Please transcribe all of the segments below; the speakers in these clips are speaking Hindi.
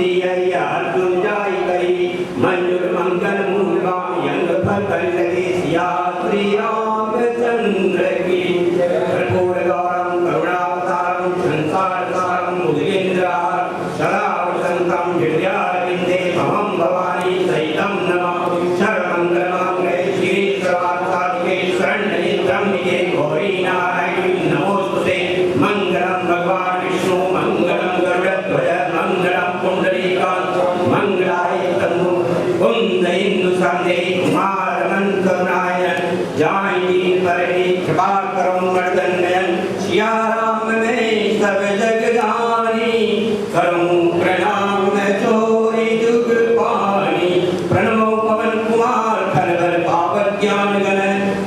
शांति अर्जुन जाय करी मंजुल मंगल मूलवा यंग फल लगे सिया श्री रामचंद्र की कर्पूर गौरम करुणावतारम संसार सारम मुदिन्द्र सदा वसंतम हृदयारविंदे भवम भवानी सहितम नमामि सर्वमंगलमांगल्ये श्री सर्वार्थसाधिके शरण्ये त्र्यंबके गौरी नारायणी नमोस्तुते मंगलम भगवान विष्णु मंगलम गरुड़ध्वज मंगलम पुंडरीकाक्ष मंगलाय तनु कुंद इंदु संदे कुमार करुणाय जानकी परमे कृपा करो मर्दन नयन सिया राम में सब जग जानी करूं प्रणाम चोरी जुग पानी प्रणमो पवन कुमार खनबर पावक ज्ञान गण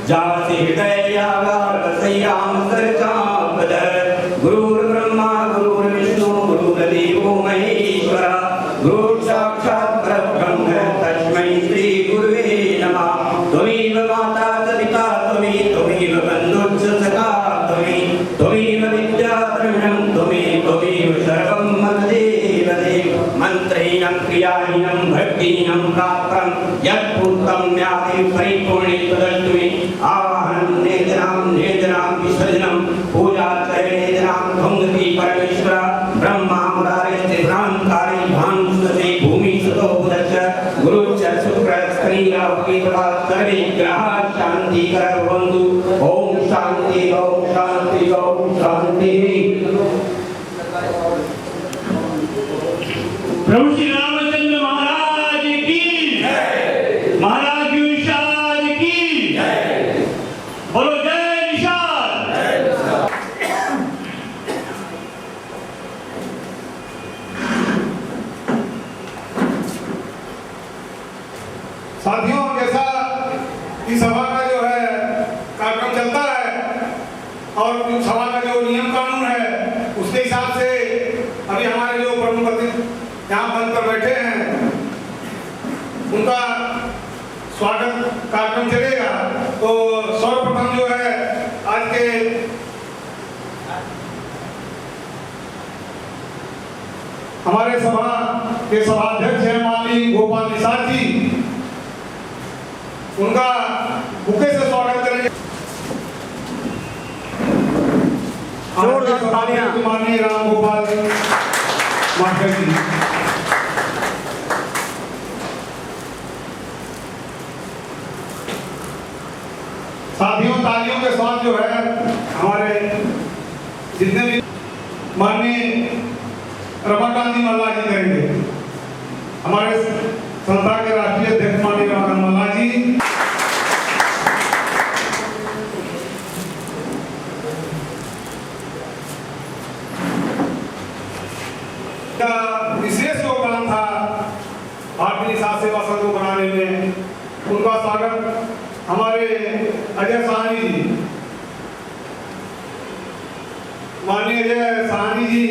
जाति हृदय आगार बसई राम सरचापद गुरुर् ब्रह्मा गुरुर् विष्णु गुरुर्देवो महेश्वरा गुरुः साक्षात् परब्रह्म तस्मै श्री गुरुवे नमः त्वमेव माता च पिता त्वमेव बन्धुश्च सखा त्वमेव विद्या द्रविणं त्वमेव सर्वं मम देव देव मन्त्रेण क्रियाहीनं भक्तिहीनं प्राप्तं यत्पूर्तं व्याधि परिपूर्णे तदस्तु मे आवाहनं नेदनां विसर्जनं पूजाचरणेदनां भुङ्गति परमेश्वर ब्रह्मा मुरारे त्रिभ्रांतारे भानुसुते भूमि सुतो बुधश्च गुरुश्च शुक्र शनि राहु केतवः सर्वे ग्रहाः शान्तिकर भवन्तु ओम शांति ओम शांति ओम शांति। प्रभु श्री रामचंद्र महाराज की जय, महाराज विशाल की जय, बोलो जय विशाल। साथियों, जैसा इस सभा का जो है कार्यक्रम चलता है और सभा का जो नियम कानून है उसके हिसाब से अभी हमारे जो प्रमुख अतिथि यहाँ मंच पर बैठे हैं उनका स्वागत कार्यक्रम चलेगा। तो सर्वप्रथम जो है आज के हमारे सभा के सभाध्यक्ष हैं माननीय गोपाल निषाद जी, उनका बुके से स्वागत करेंगे। माननीय राम गोपाल मास्टर जी। साथियों, तालियों के साथ जो है हमारे जितने भी माननीय रमाकांत जी मल्ला जी करेंगे। हमारे संस्था के राष्ट्रीय अध्यक्ष माननीय रमाकांत मल्ला जी। का विशेष योगदान था भारतीय निषाद सेवा संघ को बनाने में। उनका स्वागत हमारे अजय साहनी जी, माननीय अजय साहनी जी,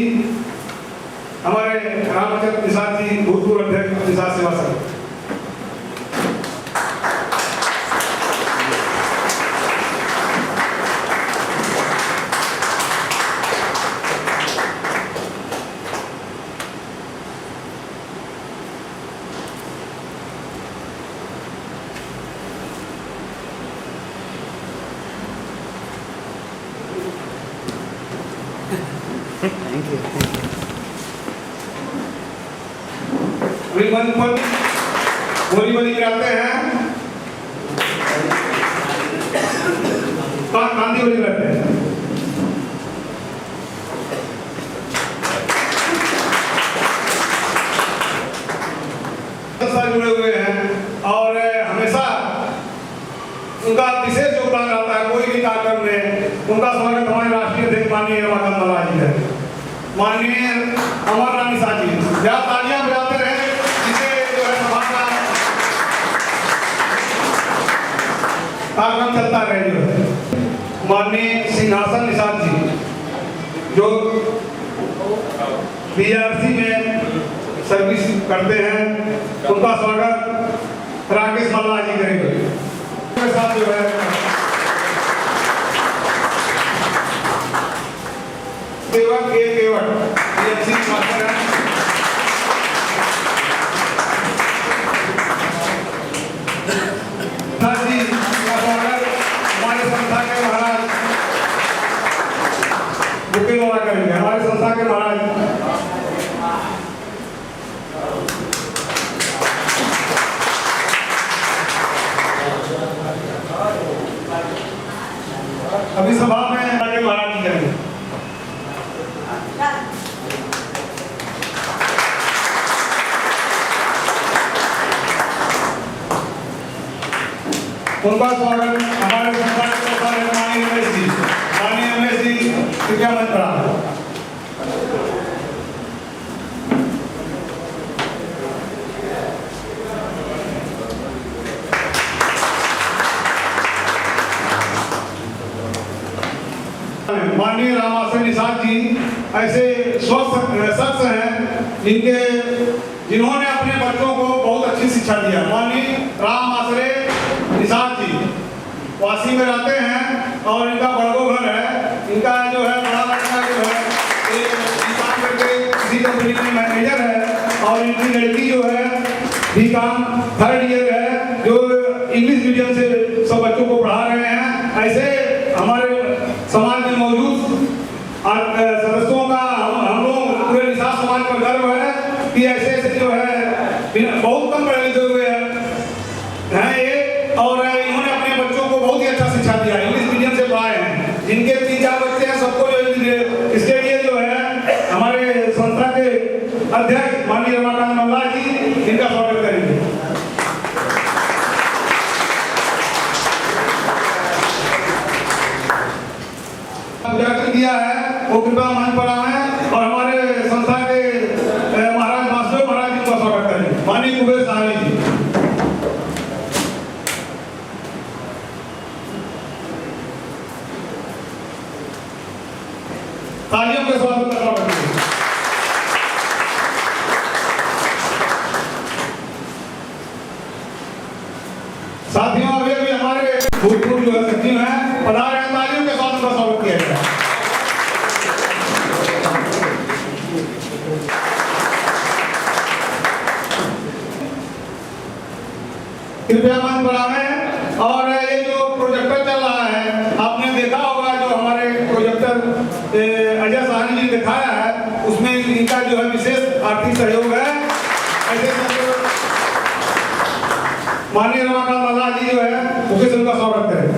हमारे रामचंद्र निषाद जी, भूतपूर्व अध्यक्ष निषाद सेवा संघ। अभी मंच पर बोली बोली कराते हैं, कांदी बोली कराते हैं। जुड़े हुए हैं और हमेशा उनका विशेष योगदान रहता है कोई भी कार्यक्रम में। उनका स्वागत हमारे राष्ट्रीय अध्यक्ष माननीय रमाकांत मल्ला जी है। माननीय अमरनाथ निषाद जी, जहाँ तालियां बजाते रहे जिसे जो है सभा का कार्यक्रम चलता रहे। जो है माननीय सिंहासन निषाद जी, जो बीआरसी में सर्विस करते हैं, उनका स्वागत राकेश मल्ला जी करेंगे। उनके साथ जो है सेवक के केवट मास्टर हैं। उनका स्वागत हमारे संस्थान के सारे माननीय रमेश जी कृपया मंच पर आए। माननीय रामाशय निषाद जी ऐसे स्वस्थ शख्स हैं जिन्होंने अपने बच्चों को बहुत अच्छी शिक्षा दिया। माननीय रामाशय निषाद जी वासी में रहते हैं और इनका बड़गो घर है। इनका जो है बड़ा लड़का जो है बीकॉम करके किसी कंपनी में मैनेजर है और इनकी लड़की जो है बीकॉम थर्ड ईयर है, जो इंग्लिश मीडियम से सब बच्चों को पढ़ा रहे हैं। ऐसे हमारे समाज में मौजूद सदस्यों का हम लोग पूरे निषाद समाज पर गर्व है कि ऐसे ऐसे जो है बहुत कम पढ़े लिखे हुए हैं ये, और इन्होंने अपने बच्चों को बहुत ही अच्छा शिक्षा दिया, इंग्लिश मीडियम से पढ़ाए हैं। जिनके 3-4 बच्चे हैं सबको जो इसके लिए जो है हमारे संस्था के अध्यक्ष माननीय रमाकांत मल्ला जी इनका स्वागत करेंगे। उजागर किया है वो कृपया मंच पर आए और हमारे संस्था के महाराज वासुदेव महाराज जी का स्वागत करें। माननीय कुबेर साहनी जी तालियों के स्वागत का स्वागत करें। साथियों अभी हमारे भूतपूर्व जो है सचिव हैं पधारे हैं, तालियों के साथ उनका स्वागत किया जाए। कृपया मंच पर आएं। और ये जो प्रोजेक्टर चल रहा है आपने देखा होगा, जो हमारे प्रोजेक्टर अजय साहनी जी ने दिखाया है उसमें इनका जो है विशेष आर्थिक सहयोग है। ऐसे माननीय रमाकांत मल्ला जी जो है मुख्य उनका स्वागत करें।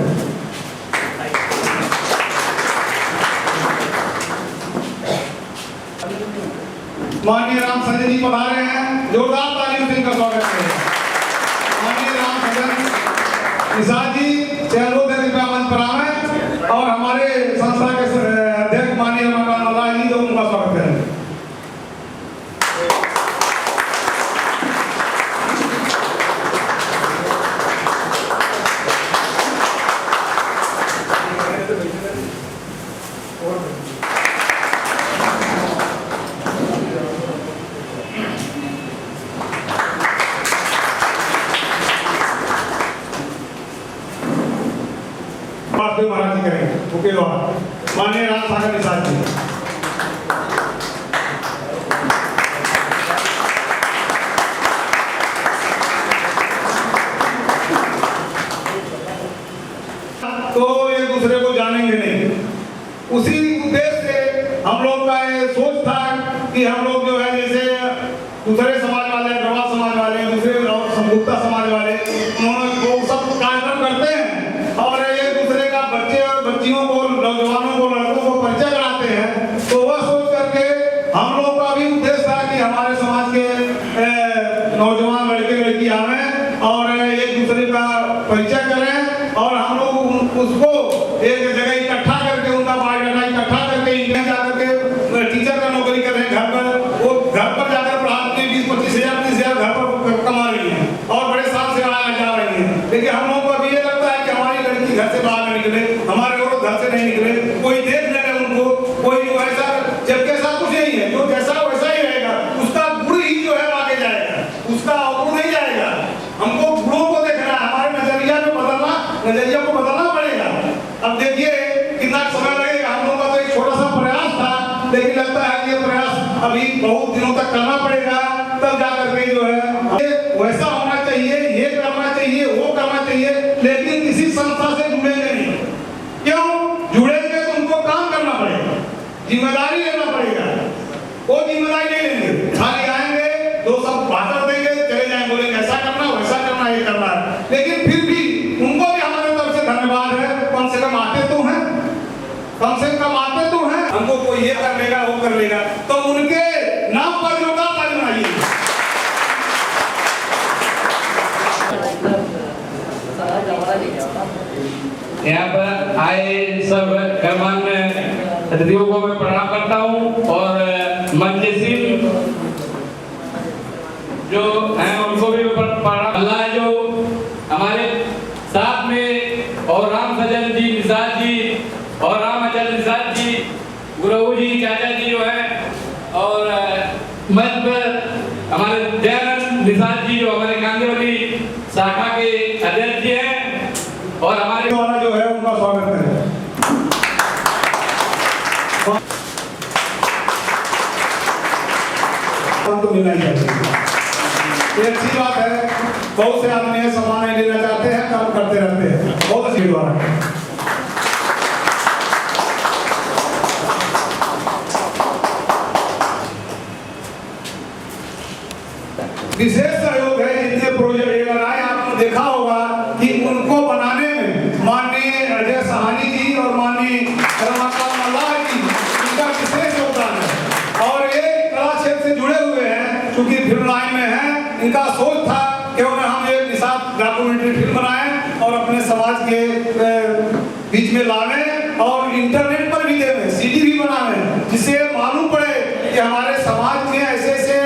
माननीय राम संजय जी पधारे हैं, जोरदार तालियों से इनका स्वागत करें। माननीय राम संजय निषाद जी से अनुरोध है कृपया मंच पर आएं और हमारे संस्था के अध्यक्ष माननीय रमाकांत मल्ला जी जो उनका स्वागत करें। महाराज जी करेंगे मुख्य द्वारा माननीय राम सागर निषाद जी। तो एक दूसरे को जानेंगे नहीं, उसी उद्देश्य से हम लोग का ये सोच था कि हम लोग जो है जैसे दूसरे समाज वाले, गढ़वा समाज वाले, दूसरे संयुक्ता समाज वाले, उन्होंने वो सब कार्यक्रम करते हैं और एक दूसरे का बच्चे और बच्चियों को, नौजवानों को, लड़कों को परिचय कराते हैं। तो वह सोच करके हम लोग का भी उद्देश्य था कि हमारे समाज के नौजवान लड़के लड़की आवें और एक दूसरे का परिचय करें और हम लोग उसको एक जगह इकट्ठा करके उनका बायोडाटा इकट्ठा करके इंडिया जाकर के टीचर का नौकरी करें घर पर, वो घर पर जाकर पढ़ाते 20-25 हज़ार 30 हज़ार घर पर कमा रही है और बड़े साल से आया जा रही है। लेकिन हम लोगों को अभी ये लगता है कि हमारी लड़की घर से बाहर नहीं निकले, हमारे औरत घर से नहीं निकले, कोई देख लेगा उनको, कोई वैसा, जबकि ऐसा कुछ नहीं है, जो जैसा वैसा ही रहेगा, उसका गुण ही जो है आगे जाएगा, उसका अवगुण नहीं जाएगा। हमको गुणों को देखना है, हमारे नजरिया को बदलना पड़ेगा। अब देखिए कितना समय लगेगा, हम लोगों का तो एक छोटा सा प्रयास था, लेकिन लगता है कि ये प्रयास अभी बहुत दिनों तक करना पड़ेगा, तब जाकर के जो है वैसा होना चाहिए, ये करना चाहिए, वो करना चाहिए, लेकिन किसी संस्था से जुड़ेंगे नहीं। क्यों जुड़ेंगे? तो उनको काम करना पड़ेगा, जिम्मेदारी लेना पड़ेगा। वो जिम्मेदारी नहीं लेंगे, खाली आएंगे, दो सब भाषण देंगे, चले जाएंगे, बोलेंगे ऐसा करना, वैसा करना, ये करना है। लेकिन फिर भी उनको भी हमारे तरफ से धन्यवाद है, कम से कम आते तो हैं, कम से कम आते तो हैं। हमको कोई ये कर लेगा, वो कर लेगा, तो उनके नाम पर जो ताली बनाइए। यहाँ पर आए सब गणमान्य अतिथियों को मैं प्रणाम करता हूँ और मंजसिम जो हैं उनको भी प्रणाम। अल्लाह जो हमारे साथ में और राम सजन जी निषाद जी और राम अचल निषाद जी गुरु जी चाचा जी जो है और मंच पर हमारे दयानंद निषाद जी जो हमारे कांदेवली शाखा के अध्यक्ष जी हैं और हमारे वाला जो है उनका स्वागत करें। तो मिलना ही चाहिए, ये अच्छी बात है। बहुत से आदमी है सम्मान नहीं लेना चाहते हैं, काम करते रहते हैं, बहुत अच्छी बात है। विशेष सहयोग है जितने प्रोजेक्ट ये बनाए, आपने देखा होगा कि उनको बनाने में माननीय अजय साहनी जी और माननीय रमाकांत मल्लाह जी इनका विशेष योगदान है और ये कला क्षेत्र से जुड़े हुए हैं। चूंकि फिल्म लाइन में है, इनका सोच था कि उन्हें हम एक निषाद डॉक्यूमेंट्री फिल्म बनाएं और अपने समाज के बीच में लावें और इंटरनेट पर भी देवें, सीडी भी बनावें, जिससे मालूम पड़े कि हमारे समाज के ऐसे ऐसे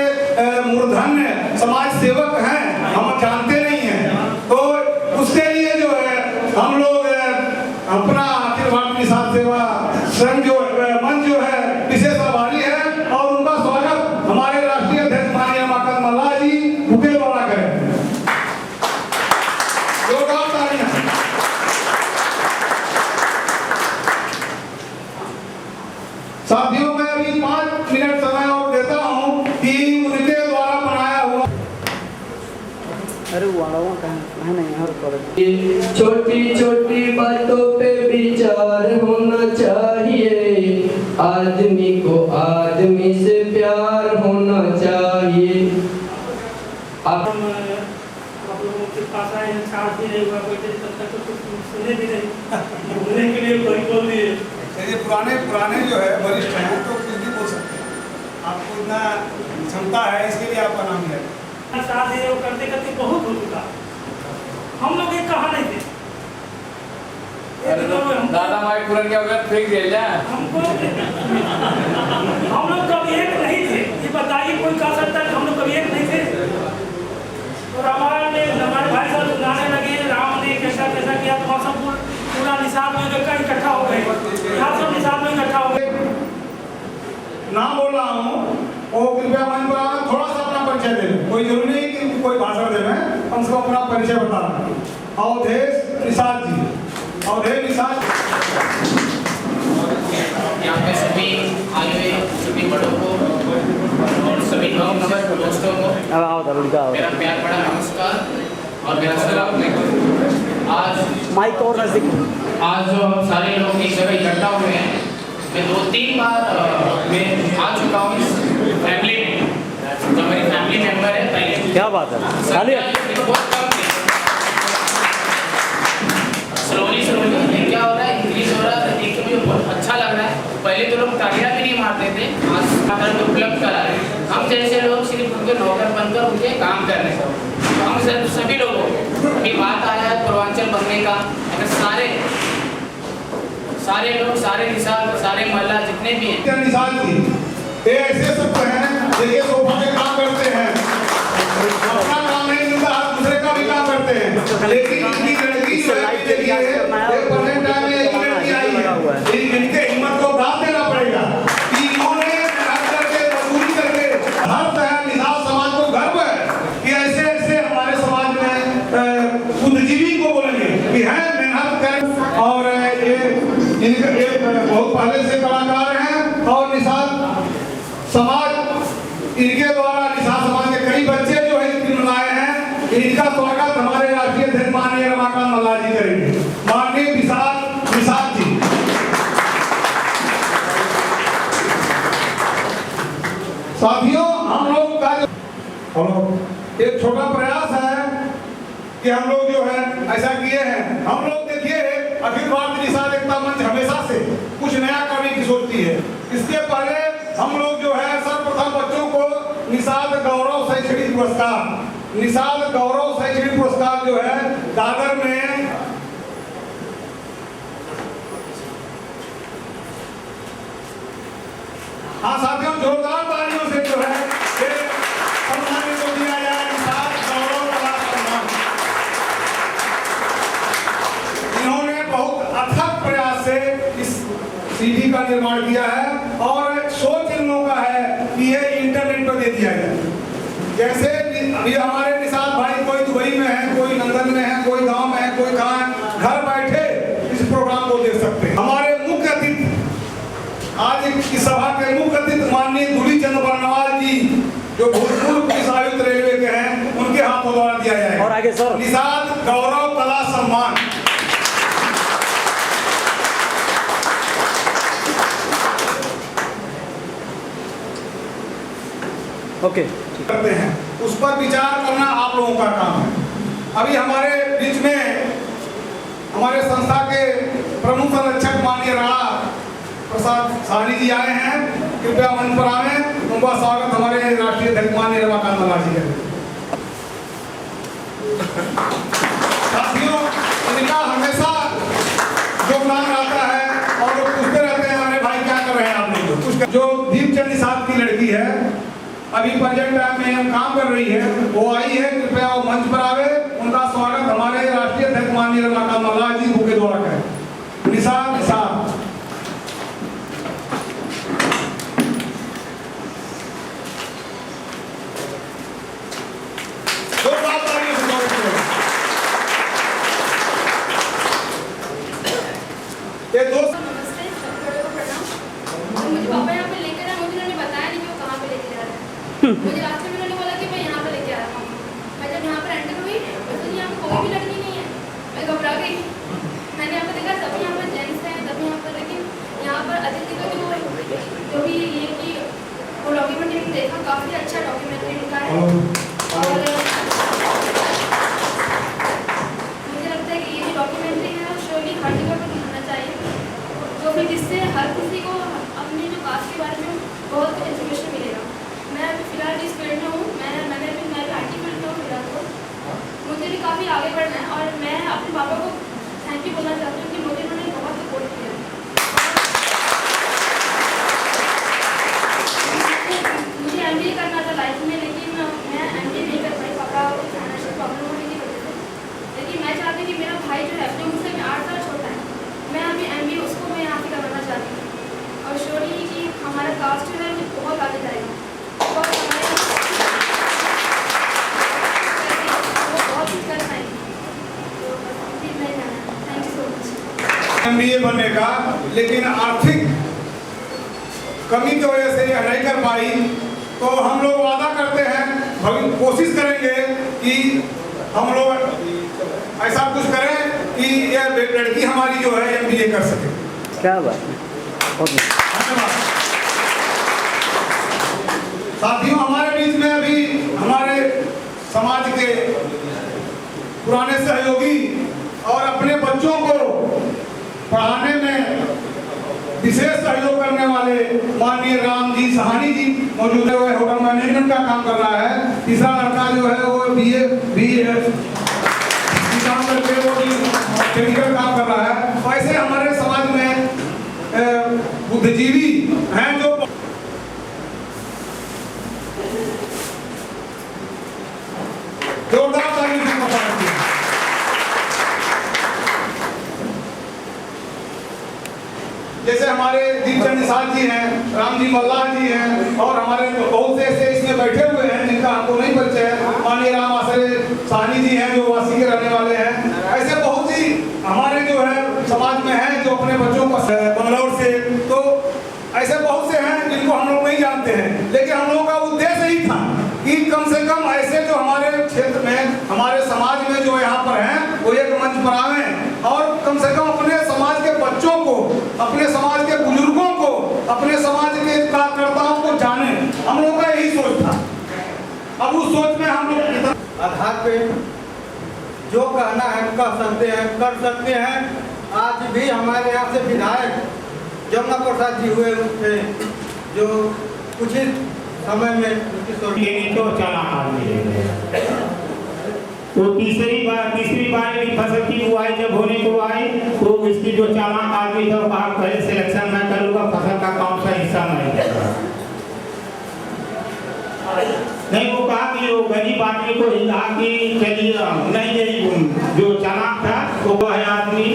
मूर्धन्य समाज सेवक हैं, हम जानते नहीं हैं। तो उसके लिए जो है हम लोग अपना अखिल भारतीय निषाद सेवा संघ जो मंच जो है विशेष आभारी है और उनका स्वागत हमारे राष्ट्रीय अध्यक्ष माननीय रमाकांत मल्लाह जी बुके द्वारा करें। जोरदार तालियां। साथियों मैं अभी 5 मिनट समय और देता हूं कि उनके द्वारा बनाया हुआ छोटी छोटी बातों पे विचार होना चाहिए, आदमी को आदमी से प्यार होना चाहिए। आप लोगों के पास आए हैं, साथ भी नहीं हुआ, कोई देर तब तक तो कुछ सुने भी नहीं, बोलने के लिए कोई बोल दिए। ये पुराने जो है वरिष्ठ हैं तो कुछ भी बोल सकते हैं, आपको इतना क्षमता है, इसके लिए आपका नाम है। साथ ये वो करते करते बहुत हो चुका, हम लोग एक कहा नहीं थे। दादा माइक पूरन के वक्त फेंक दिया हमको हम लोग कभी एक नहीं थे, ये बताइए कोई कह सकता है कि हम लोग कभी एक नहीं थे। और हमारे भाई साहब सुनाने लगे राम ने कैसा कैसा किया, तो हम सब पूरा निषाद में इकट्ठा हो गए, यहाँ सब निषाद में इकट्ठा हो गए। नाम बोल रहा हूँ और कृपया मन पर थोड़ा सा अपना परिचय दे, कोई जरूरी नहीं कि कोई भाषण दे, मैं कम से कम अपना परिचय बता रहा हूँ। अवधेश निषाद जी, अवधेश निषाद। यहाँ पे सभी आए हुए सभी बड़ों को और सभी दोस्तों को मेरा प्यार बड़ा नमस्कार और मेरा सलाम। आज माइक और नजदीक। आज जो हम सारे लोग एक जगह इकट्ठा हुए हैं, मैं 2-3 बार मैं आ चुका हूँ इस फैमिली में, जो मेरी फैमिली मेंबर है पहले। क्या बात है, स्लोली क्या हो रहा है, इंक्रीज हो रहा है, देख के मुझे बहुत अच्छा लग रहा है। पहले तो लोग तालियां भी नहीं मारते थे, आज उपलब्ध करा है। हम जैसे लोग सिर्फ उनके नौकर बनकर उनके काम कर रहे हैं। तो हम सभी लोगों की बात आया है पूर्वांचल बनने का, अगर सारे लोग, सारे निषाद, सारे मल्ला जितने भी हैं, निषाद जी ये ऐसे सब हैं देखिए सोफा में काम करते हैं, अपना काम नहीं मिलता, दूसरे का भी काम करते हैं, लेकिन इनकी लड़की जो है देखिए एक परसेंट टाइम में एक लड़की आई है, इनके हिम्मत को दाद देना पड़ेगा कि इन्होंने मेहनत करके मजदूरी करके हर तरह निषाद समाज को गर्व है कि ऐसे ऐसे हमारे समाज में बुद्धिजीवी को बोलेंगे कि है मेहनत कर। और ये बहुत पहले से कलाकार हैं और निषाद समाज इनके द्वारा निषाद समाज के कई बच्चे जो है फिल्म लाए हैं, इनका स्वागत हमारे राष्ट्रीय अध्यक्ष माननीय रमाकांत मल्लाह जी करेंगे। माननीय निषाद जी। साथियों हम लोग का एक छोटा प्रयास है कि हम लोग जो है ऐसा किए हैं। हम लोग देखिए अखिल भारतीय निषाद एकता मंच हमेशा से कुछ नया करने की सोचती है। इसके पहले हम लोग जो है सर्वप्रथम बच्चों को निषाद गौरव शैक्षणिक पुरस्कार जो है दादर में हाँ साथियों, जोरदार तालियों से जो है ये सम्मानित को दिया जाए निषाद गौरव कला सम्मान। इन्होंने बहुत अथक प्रयास से इस सीडी का निर्माण किया है और सोच इन लोगों का है कि ये इंटरनेट पर दे दिया जाए। जैसे अभी हमारे निषाद भाई कोई दुबई में है, कोई लंदन में है, कोई गांव में है, कोई कहाँ है, घर बैठे इस प्रोग्राम को देख सकते हैं। हमारे मुख्य अतिथि आज की सभा के मुख्य अतिथि माननीय धूलीचंद बरनवाल जी, जो भूतपूर्व पुलिस आयुक्त रेलवे के हैं, उनके हाथों द्वारा दिया जाएगा। और आगे सर निषाद गौरव कला सम्मान। ओके करते हैं, उस पर विचार करना आप लोगों का काम है। अभी हमारे बीच में हमारे संस्था के प्रमुख संरक्षक माननीय राणा प्रसाद साहनी जी आए हैं, कृपया मंच पर आए। उनका स्वागत हमारे राष्ट्रीय अध्यक्ष माननीय रमाकांत मल्लाह जी करें। साथियों, इनका हमेशा योगदान रहता है और लोग पूछते रहते हैं हमारे भाई क्या कर रहे हैं आप लोग। कुछ जो दीपचंद निषाद की लड़की है, अभी प्रेजेंट टाइम में हम काम कर रही है, वो आई है, कृपया वो मंच पर आवे। उनका स्वागत हमारे राष्ट्रीय अध्यक्ष माननीय रमाकांत मल्लाह जी के द्वारा करें। निषाद निषाद ये दोस्त नमस्ते, सबको प्रणाम। मुझे पापा यहाँ पे लेकर आए, मुझे उन्होंने बताया नहीं कि वो कहाँ पे लेके जा रहे हैं। मुझे रास्ते में उन्होंने बोला कि मैं यहाँ पे लेके आ रहा हूँ। मैं जब यहाँ पर एंटर हुई तो यहाँ पे कोई भी लड़की नहीं है, मैं घबरा गई। मैंने यहाँ पे देखा सभी यहाँ पर जेंट्स हैं, सभी यहाँ पर, लेकिन यहाँ पर अतिथि को जो भी ये कि वो डॉक्यूमेंट्री देखा, काफ़ी अच्छा डॉक्यूमेंट्री लिखा है और मुझे लगता है कि ये जो डॉक्यूमेंट्री है वो श्योरली हर जगह पर दिखाना चाहिए, तो फिर जिससे हर किसी को अपने जो कास्ट के बारे में बहुत इन्फॉर्मेशन मिलेगा। मैं अभी फिलहाल जिस फील्ड में हूँ, मैं IT फील्ड में हूँ फिलहाल, तो मुझे भी काफ़ी आगे बढ़ना है और मैं अपने पापा को थैंक यू बोलना चाहती हूँ कि मुझे उन्होंने बहुत सपोर्ट किया। मुझे MBA करना था लाइफ में, लेकिन मैं MBA नहीं कर पाई, पापा को फाइनेंशियल प्रॉब्लम होने की वजह से। लेकिन मैं चाहती हूँ कि मेरा भाई जो है, जो मुझसे 8 साल छोटा है, मैं अभी MBA उसको मैं यहाँ पे करवाना चाहती हूँ और श्योरली कि हमारा कास्ट जो है बहुत आगे जाएगा, बहुत कुछ कर पाएंगे। तो फिर मैं thank you so much. MBA बनने का, लेकिन आर्थिक कमी की वजह से यह नहीं कर पाई, तो हम लोग वादा करते हैं, कोशिश करेंगे कि हम लोग ऐसा कुछ करें कि यह लड़की हमारी जो है MBA कर सके। क्या बात है, धन्यवाद। साथियों, हमारे बीच में अभी हमारे समाज के पुराने सहयोगी और अपने बच्चों को पढ़ाने में विशेष सहयोग करने वाले माननीय राम जी सहानी जी मौजूद है। वह होटल मैनेजमेंट का काम कर रहा है। तीसरा लड़का जो है वो BA काम करके वो भी टेक्निकल काम कर रहा है। वैसे हमारे समाज में बुद्धिजीवी हैं जो जोरदार ताली से पकड़ते हैं। जैसे हमारे दीपचंद निषाद जी हैं, राम जी मल्लाह जी हैं और हमारे बहुत से ऐसे इसमें बैठे हुए हैं जिनका हमको नहीं परिचय है। माननीय राम आश्रय साहनी जी हैं जो वासी के रहने वाले हैं। ऐसे बहुत सी हमारे जो है समाज में हैं जो अपने बच्चों को बंगलौर से, तो ऐसे बहुत से हैं जिनको हम लोग नहीं जानते हैं, लेकिन हम लोगों का उद्देश्य ही था कि कम से कम ऐसे जो हमारे क्षेत्र में, हमारे समाज में जो यहाँ पर हैं, वो एक मंच पर आवें और कम से कम अपने समाज के बच्चों को, अपने समाज के बुजुर्गों को, अपने समाज के कार्यकर्ताओं को जाने। हम लोगों का यही सोच था। अब उस सोच में हम लोग आधार पे जो कहना है कह सकते हैं, कर सकते हैं। आज भी हमारे यहाँ से विधायक जमुना प्रसाद जी हुए थे, जो कुछ ही समय में तो चालान आदमी ले गए। तो तीसरी बार की फसल की बुआई जब होने को आई तो इसकी जो चालान आदमी था कहा पहले सिलेक्शन मैं करूँगा, फसल का कौन सा हिस्सा मैं नहीं वो कहा कि वो गरीब आदमी को हिला कि चलिए नहीं जो चालाक था वो है आदमी,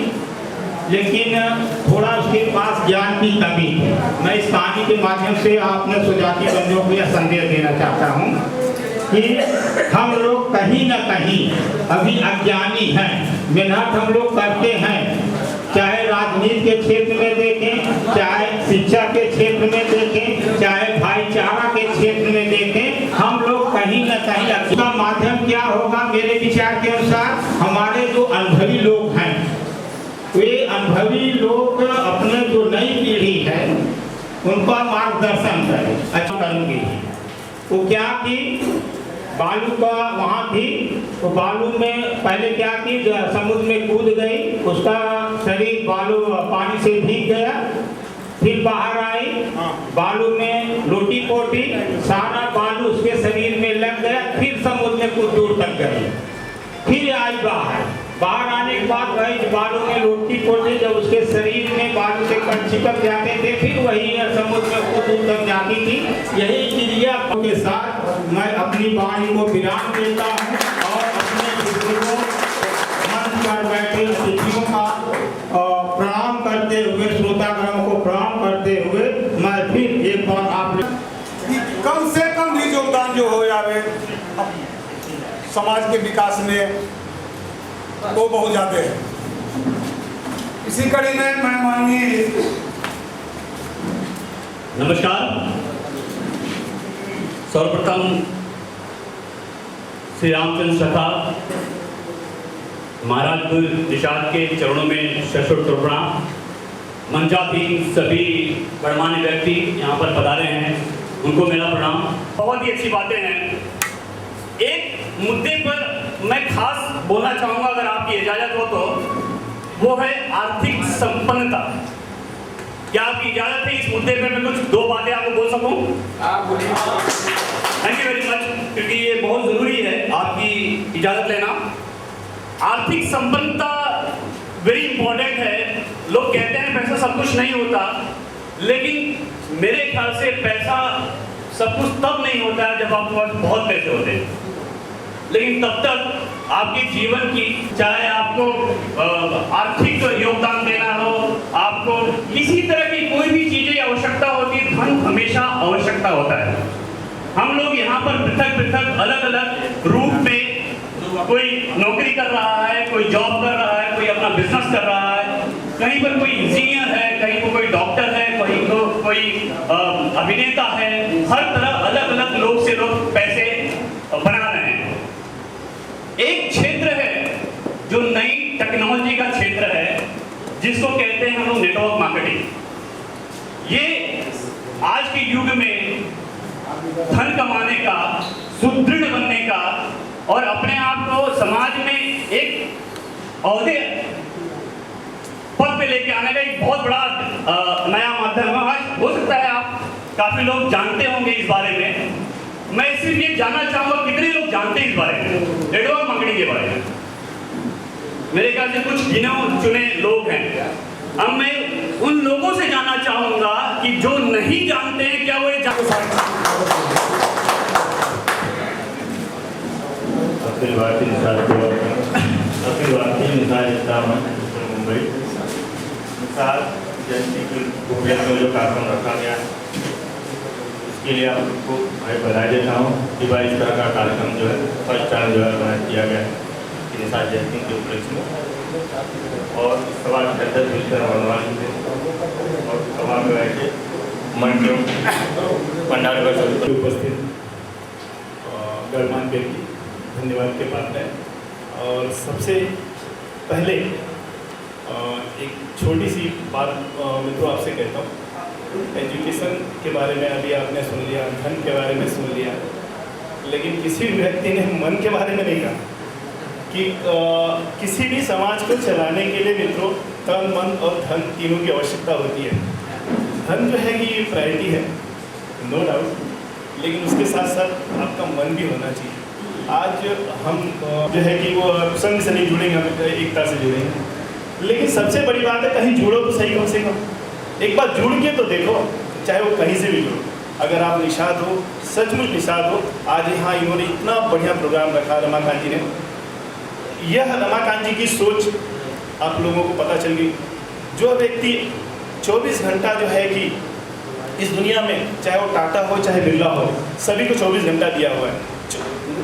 लेकिन थोड़ा उसके पास ज्ञान की कमी है। मैं इस कहानी के माध्यम से आपने सुजाति बंधुओं को यह संदेश देना चाहता हूँ कि हम लोग कहीं न कहीं अभी अज्ञानी हैं। मेहनत हम लोग करते हैं, चाहे राजनीति के क्षेत्र में देखें, चाहे शिक्षा के क्षेत्र में देखें, चाहे भाईचारा के क्षेत्र में देखें, हम लोग कहीं न कहीं उसका माध्यम क्या होगा? मेरे विचार के अनुसार हमारे जो अनुभवी लोग हैं, वे अनुभवी लोग अपने जो नई पीढ़ी है उनका मार्गदर्शन करें। अच्छा करूँगी वो क्या कि बालू का वहाँ थी तो बालू में पहले क्या की समुद्र में कूद गई, उसका शरीर बालू पानी से भीग गया, फिर बाहर आई, बालू में लोटी पोटी, सारा बालू उसके शरीर में लग गया, फिर समुद्र में कुछ दूर तक गई, फिर आई बाहर आने के बाद वही बालू में लोटी पोटी जब उसके शरीर में बालू के कण चिपक जाते थे, फिर वही समुद्र में कुछ दूर तक जाती थी। यही क्रिया के साथ मैं अपनी वाणी को विराम देता हूँ और अपने बुजुर्गों मंच पर बैठे अतिथियों का प्रणाम करते हुए, श्रोतागणों को प्रणाम करते हुए मैं फिर एक बार आप कम से कम भी योगदान जो हो जावे समाज के विकास में वो बहुत ज़्यादा है। इसी कड़ी में मैं माननीय नमस्कार। सर्वप्रथम श्री रामचंद्र सखा महाराज गुरु निषाद के चरणों में सशुद्ध प्रणाम। मंचाधीन सभी गणमान्य व्यक्ति यहाँ पर पधारे हैं, उनको मेरा प्रणाम। बहुत ही अच्छी बातें हैं। एक मुद्दे पर मैं खास बोलना चाहूँगा, अगर आपकी इजाज़त हो तो, वो है आर्थिक संपन्नता। क्या आपकी इजाज़त है इस मुद्दे पर मैं कुछ दो बातें आपको बोल सकूँ? थैंक यू वेरी मच, क्योंकि ये बहुत ज़रूरी है आपकी इजाज़त लेना। आर्थिक संपन्नता वेरी इंपॉर्टेंट है। लोग कहते हैं पैसा सब कुछ नहीं होता, लेकिन मेरे ख्याल से पैसा सब कुछ तब नहीं होता है जब आपके पास बहुत पैसे होते हैं। लेकिन तब तक आपके जीवन की, चाहे आपको आर्थिक योगदान देना हो, आपको किसी तरह की कोई भी चीजें आवश्यकता होती है, धन हमेशा आवश्यकता होता है। हम लोग यहाँ पर पृथक पृथक अलग अलग रूप में, कोई नौकरी कर रहा है, कोई जॉब कर रहा है, कोई अपना बिजनेस कर रहा है, कहीं पर कोई इंजीनियर है, कहीं पर कोई डॉक्टर है, कहीं को कोई अभिनेता है। हर तरह अलग अलग लोग से लोग पैसे बना रहे हैं। एक क्षेत्र है जो नई टेक्नोलॉजी का क्षेत्र है, जिसको कहते हैं हम लोग नेटवर्क मार्केटिंग। ये आज के युग में धन कमाने का, सुदृढ़ बनने का और अपने आप को समाज में एक औहदे पद पे लेके आने का एक बहुत बड़ा नया माध्यम है। आज हो सकता है आप काफी लोग जानते होंगे इस बारे में। मैं सिर्फ ये जानना चाहूंगा कितने लोग जानते हैं इस बारे में, नेटवर्क मार्केटिंग के बारे में। मेरे ख्याल से कुछ गिने चुने लोग हैं। अब मैं उन लोगों से जानना चाहूंगा कि जो नहीं जानते हैं, क्या वो ये अखिल भारतीय निसार मुंबई निसार जयंती के उपलक्ष्य में जो कार्यक्रम रखा गया है, इसके लिए आप सबको मैं बधाई देता हूँ कि भाई इस तरह का कार्यक्रम जो है फर्स्ट टाइम जो है किया गया है निसार जयंती के उपलक्ष्य में। और सभा के अध्यक्ष मिस्टर वनवाल और सभा में बैठे मंच पंडाल पर उपस्थित गणमान्य व्यक्ति धन्यवाद के पात्र है। और सबसे पहले एक छोटी सी बात मैं तो आपसे कहता हूँ। एजुकेशन के बारे में अभी आपने सुन लिया, धन के बारे में सुन लिया, लेकिन किसी भी व्यक्ति ने मन के बारे में नहीं कहा कि किसी भी समाज को चलाने के लिए मित्रों तन, मन और धन तीनों की आवश्यकता होती है। धन जो है कि ये प्रायोरिटी है, नो डाउट, लेकिन उसके साथ साथ आपका मन भी होना चाहिए। आज हम जो है कि वो संघ से नहीं जुड़ेंगे, हम एकता से जुड़ेंगे, लेकिन सबसे बड़ी बात है कहीं जुड़ो तो सही, कम से कम एक बार जुड़ के तो देखो, चाहे वो कहीं से भी जुड़ो। अगर आप निषाद हो, सचमुच निषाद हो, आज यहाँ इन्होंने इतना बढ़िया प्रोग्राम रखा रमाकांत जी ने। यह रमाकांत जी की सोच आप लोगों को पता चल गई। जो व्यक्ति 24 घंटा जो है कि इस दुनिया में, चाहे वो टाटा हो चाहे बिरला हो, सभी को 24 घंटा दिया हुआ है।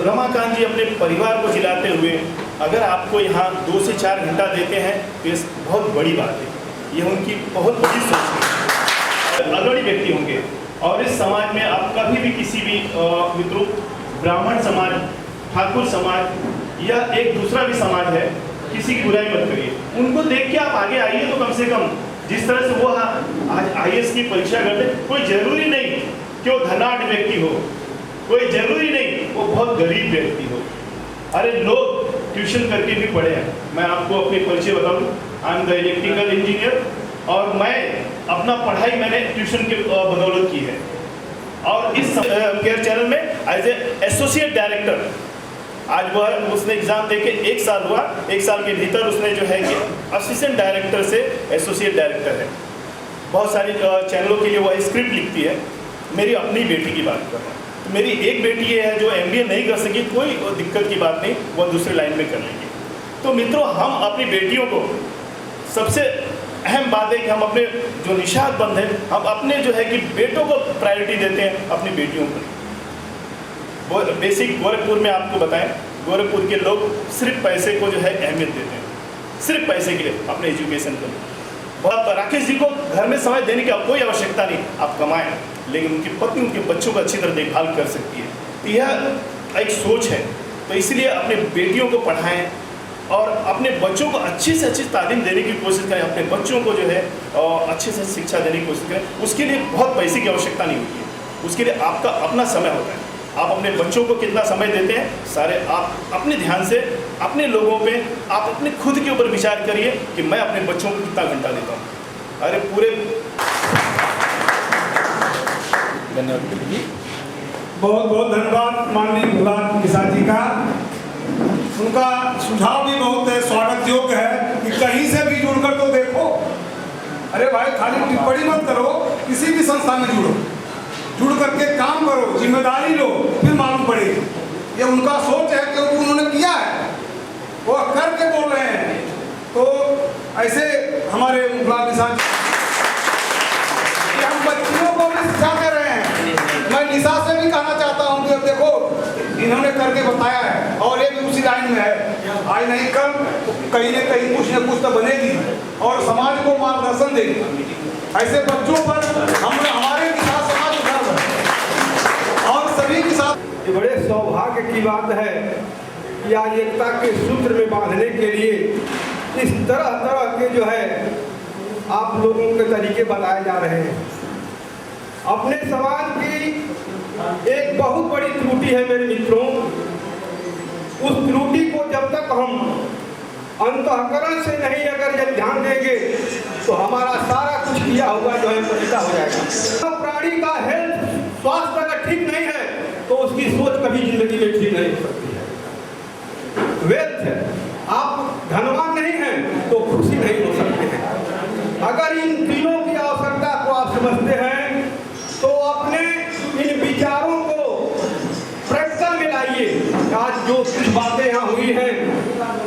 रमाकांत जी अपने परिवार को जिलाते हुए अगर आपको यहाँ 2 से 4 घंटा देते हैं तो ये बहुत बड़ी बात है। ये उनकी बहुत बड़ी सोच है। अग्रणी व्यक्ति होंगे और इस समाज में आप कभी भी किसी भी मित्रों, ब्राह्मण समाज, ठाकुर समाज या एक दूसरा भी समाज है, किसी की बुराई मत करिए। उनको देख के आप आगे आइए तो कम से कम जिस तरह से वो आज IAS की परीक्षा करते, कोई जरूरी नहीं कि वो धनाढ़ व्यक्ति हो, कोई जरूरी नहीं वो बहुत गरीब व्यक्ति हो। अरे लोग ट्यूशन करके भी पढ़े हैं। मैं आपको अपने परिचय बताऊं, I am the electrical engineer और मैं अपना पढ़ाई मैंने ट्यूशन के बदौलत की है। और इस केयर चैनल में एज ए एसोसिएट डायरेक्टर आज वह उसने एग्जाम देके 1 साल हुआ, 1 साल के भीतर उसने जो है कि असिस्टेंट डायरेक्टर से एसोसिएट डायरेक्टर है। बहुत सारी चैनलों के लिए वह स्क्रिप्ट लिखती है। मेरी अपनी बेटी की बात कर रहा हूँ, तो मेरी एक बेटी ये है जो MBA नहीं कर सकी, कोई दिक्कत की बात नहीं, वह दूसरे लाइन में कर लेंगे। तो मित्रों, हम अपनी बेटियों को, सबसे अहम बात है कि हम अपने जो निषाद बंद है, हम अपने जो है कि बेटों को प्रायोरिटी देते हैं, अपनी बेटियों को। बेसिक गोरखपुर में आपको बताएं, गोरखपुर के लोग सिर्फ पैसे को जो है अहमियत देते हैं, सिर्फ पैसे के लिए अपने एजुकेशन को। बहुत राकेश जी को घर में समय देने की कोई आवश्यकता नहीं, आप कमाएं, लेकिन उनकी पत्नी उनके बच्चों को अच्छी तरह देखभाल कर सकती है। तो यह एक सोच है। तो इसलिए अपने बेटियों को पढ़ाएं और अपने बच्चों को अच्छी से अच्छी तालीम देने की कोशिश करें, अपने बच्चों को जो है अच्छे से शिक्षा देने की कोशिश करें। उसके लिए बहुत पैसे की आवश्यकता नहीं होती है, उसके लिए आपका अपना समय होता है। आप अपने बच्चों को कितना समय देते हैं, सारे आप अपने ध्यान से अपने लोगों पे, आप अपने खुद के ऊपर विचार करिए कि मैं अपने बच्चों को कितना घंटा देता हूँ। अरे पूरे धन्यवाद, बहुत बहुत धन्यवाद माननीय गुलाब निषाद जी का। उनका सुझाव भी बहुत स्वागत योग्य है कि कहीं से भी जुड़कर तो देखो। अरे भाई, खाली टिप्पणी मत करो, किसी भी संस्था में जुड़ करके काम करो, जिम्मेदारी लो, फिर मालूम पड़ेगी। ये उनका सोच है क्योंकि उन्होंने किया है, वो करके बोल रहे हैं। तो ऐसे हमारे गुलाब निषाद हम बच्चियों को भी शिक्षा दे रहे हैं। मैं निशा से भी कहना चाहता हूँ कि अब देखो, इन्होंने करके बताया है और ये भी उसी लाइन में है। आज नहीं कल कहीं न कहीं कुछ न कुछ तो बनेगी और समाज को मार्गदर्शन देगी। ऐसे बच्चों पर हमारे के साथ समाज और सभी के साथ। ये बड़े सौभाग्य की बात है कि आज एकता के सूत्र में बांधने के लिए इस तरह तरह के जो है आप लोगों के तरीके बताए जा रहे हैं। अपने समाज की एक बहुत बड़ी त्रुटि है मेरे मित्रों, उस त्रुटि को जब तक हम अंतःकरण से नहीं अगर जब ध्यान देंगे तो हमारा सारा कुछ किया हुआ जो है पछता हो जाएगा। प्राणी का हेल्थ, स्वास्थ्य अगर ठीक नहीं है तो उसकी सोच कभी जिंदगी में ठीक नहीं हो सकती है। वेल्थ है, आप धनवान नहीं हैं तो खुशी नहीं हो सकते हैं। अगर इन तीनों की आवश्यकता को आप समझते हैं तो अपने इन विचारों को प्रैक्टिकल में लाइए। आज जो कुछ बातें यहाँ हुई हैं,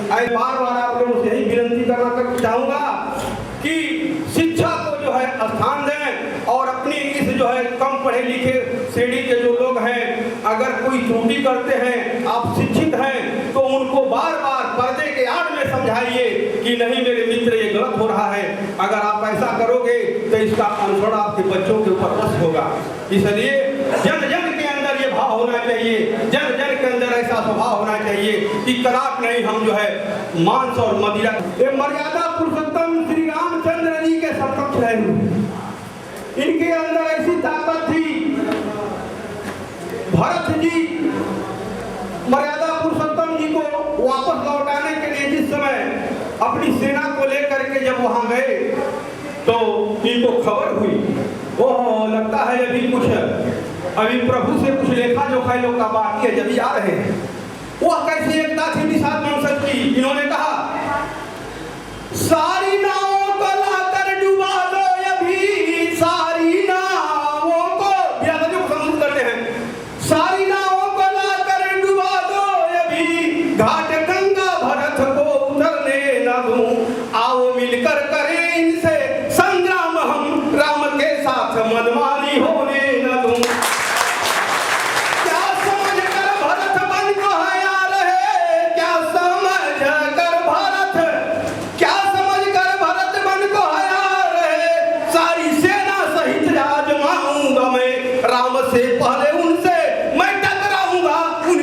बार बार आप लोगों से यही विनती करना चाहूँगा कि शिक्षा को जो है स्थान दें और अपनी इस जो है कम पढ़े लिखे श्रेणी के जो लोग हैं, अगर कोई त्रुटि करते हैं, आप शिक्षित हैं तो उनको बार बार पर्दे के आड़ में समझाइए कि नहीं मेरे मित्र ये गलत हो रहा है। अगर आप ऐसा करोगे तो इसका अनुसरण आपके बच्चों के ऊपर बस होगा। इसलिए जन जन के अंदर ये भाव होना चाहिए, जन जन के अंदर ऐसा स्वभाव होना चाहिए कि कदाप नहीं हम जो है मांस और मदिरा। ये मर्यादा पुरुषोत्तम श्री रामचंद्र जी के समकक्ष है। इनके अंदर ऐसी ताकत थी। भरत जी मर्यादा पुरुषोत्तम जी को वापस लौटाने के लिए जिस समय अपनी सेना को लेकर के जब वहां गए तो इनको खबर हुई, ओह लगता है अभी प्रभु से कुछ लेखा जोखा लोग का बाकी है, जब आ रहे हैं। वह कैसी एकता थी निषाद वंशज की। इन्होंने कहा सारी नावों को लाकर डुबा दो, अभी सारी नावों को, व्यासों को संबोधित करते हैं,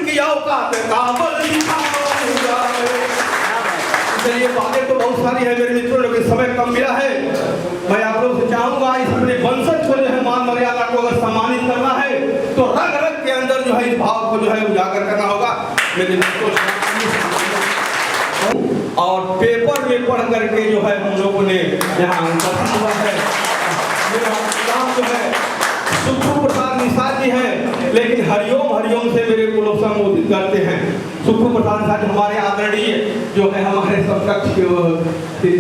की औकात काबल दिखाऊंगा। चलिए बातें तो बहुत सारी है मेरे मित्रों, लेकिन समय कम मिला है। मैं आप लोग से चाहूंगा इस अपने वंशज को जो है मान मर्यादा को अगर सम्मानित करना है तो रग रग के अंदर जो है इस भाव को जो है उजागर करना होगा मेरे मित्रों। और पेपर में पढ़ करके जो है हम लोगों ने यहाँ हुआ है। मेरा नाम जो है सुखू प्रसाद निषाद जी है, लेकिन हरिओम हरिओम से मेरे को लोग संबोधित करते हैं। सुखू प्रसाद निषाद हमारे आदरणीय जो है हमारे समकक्ष श्री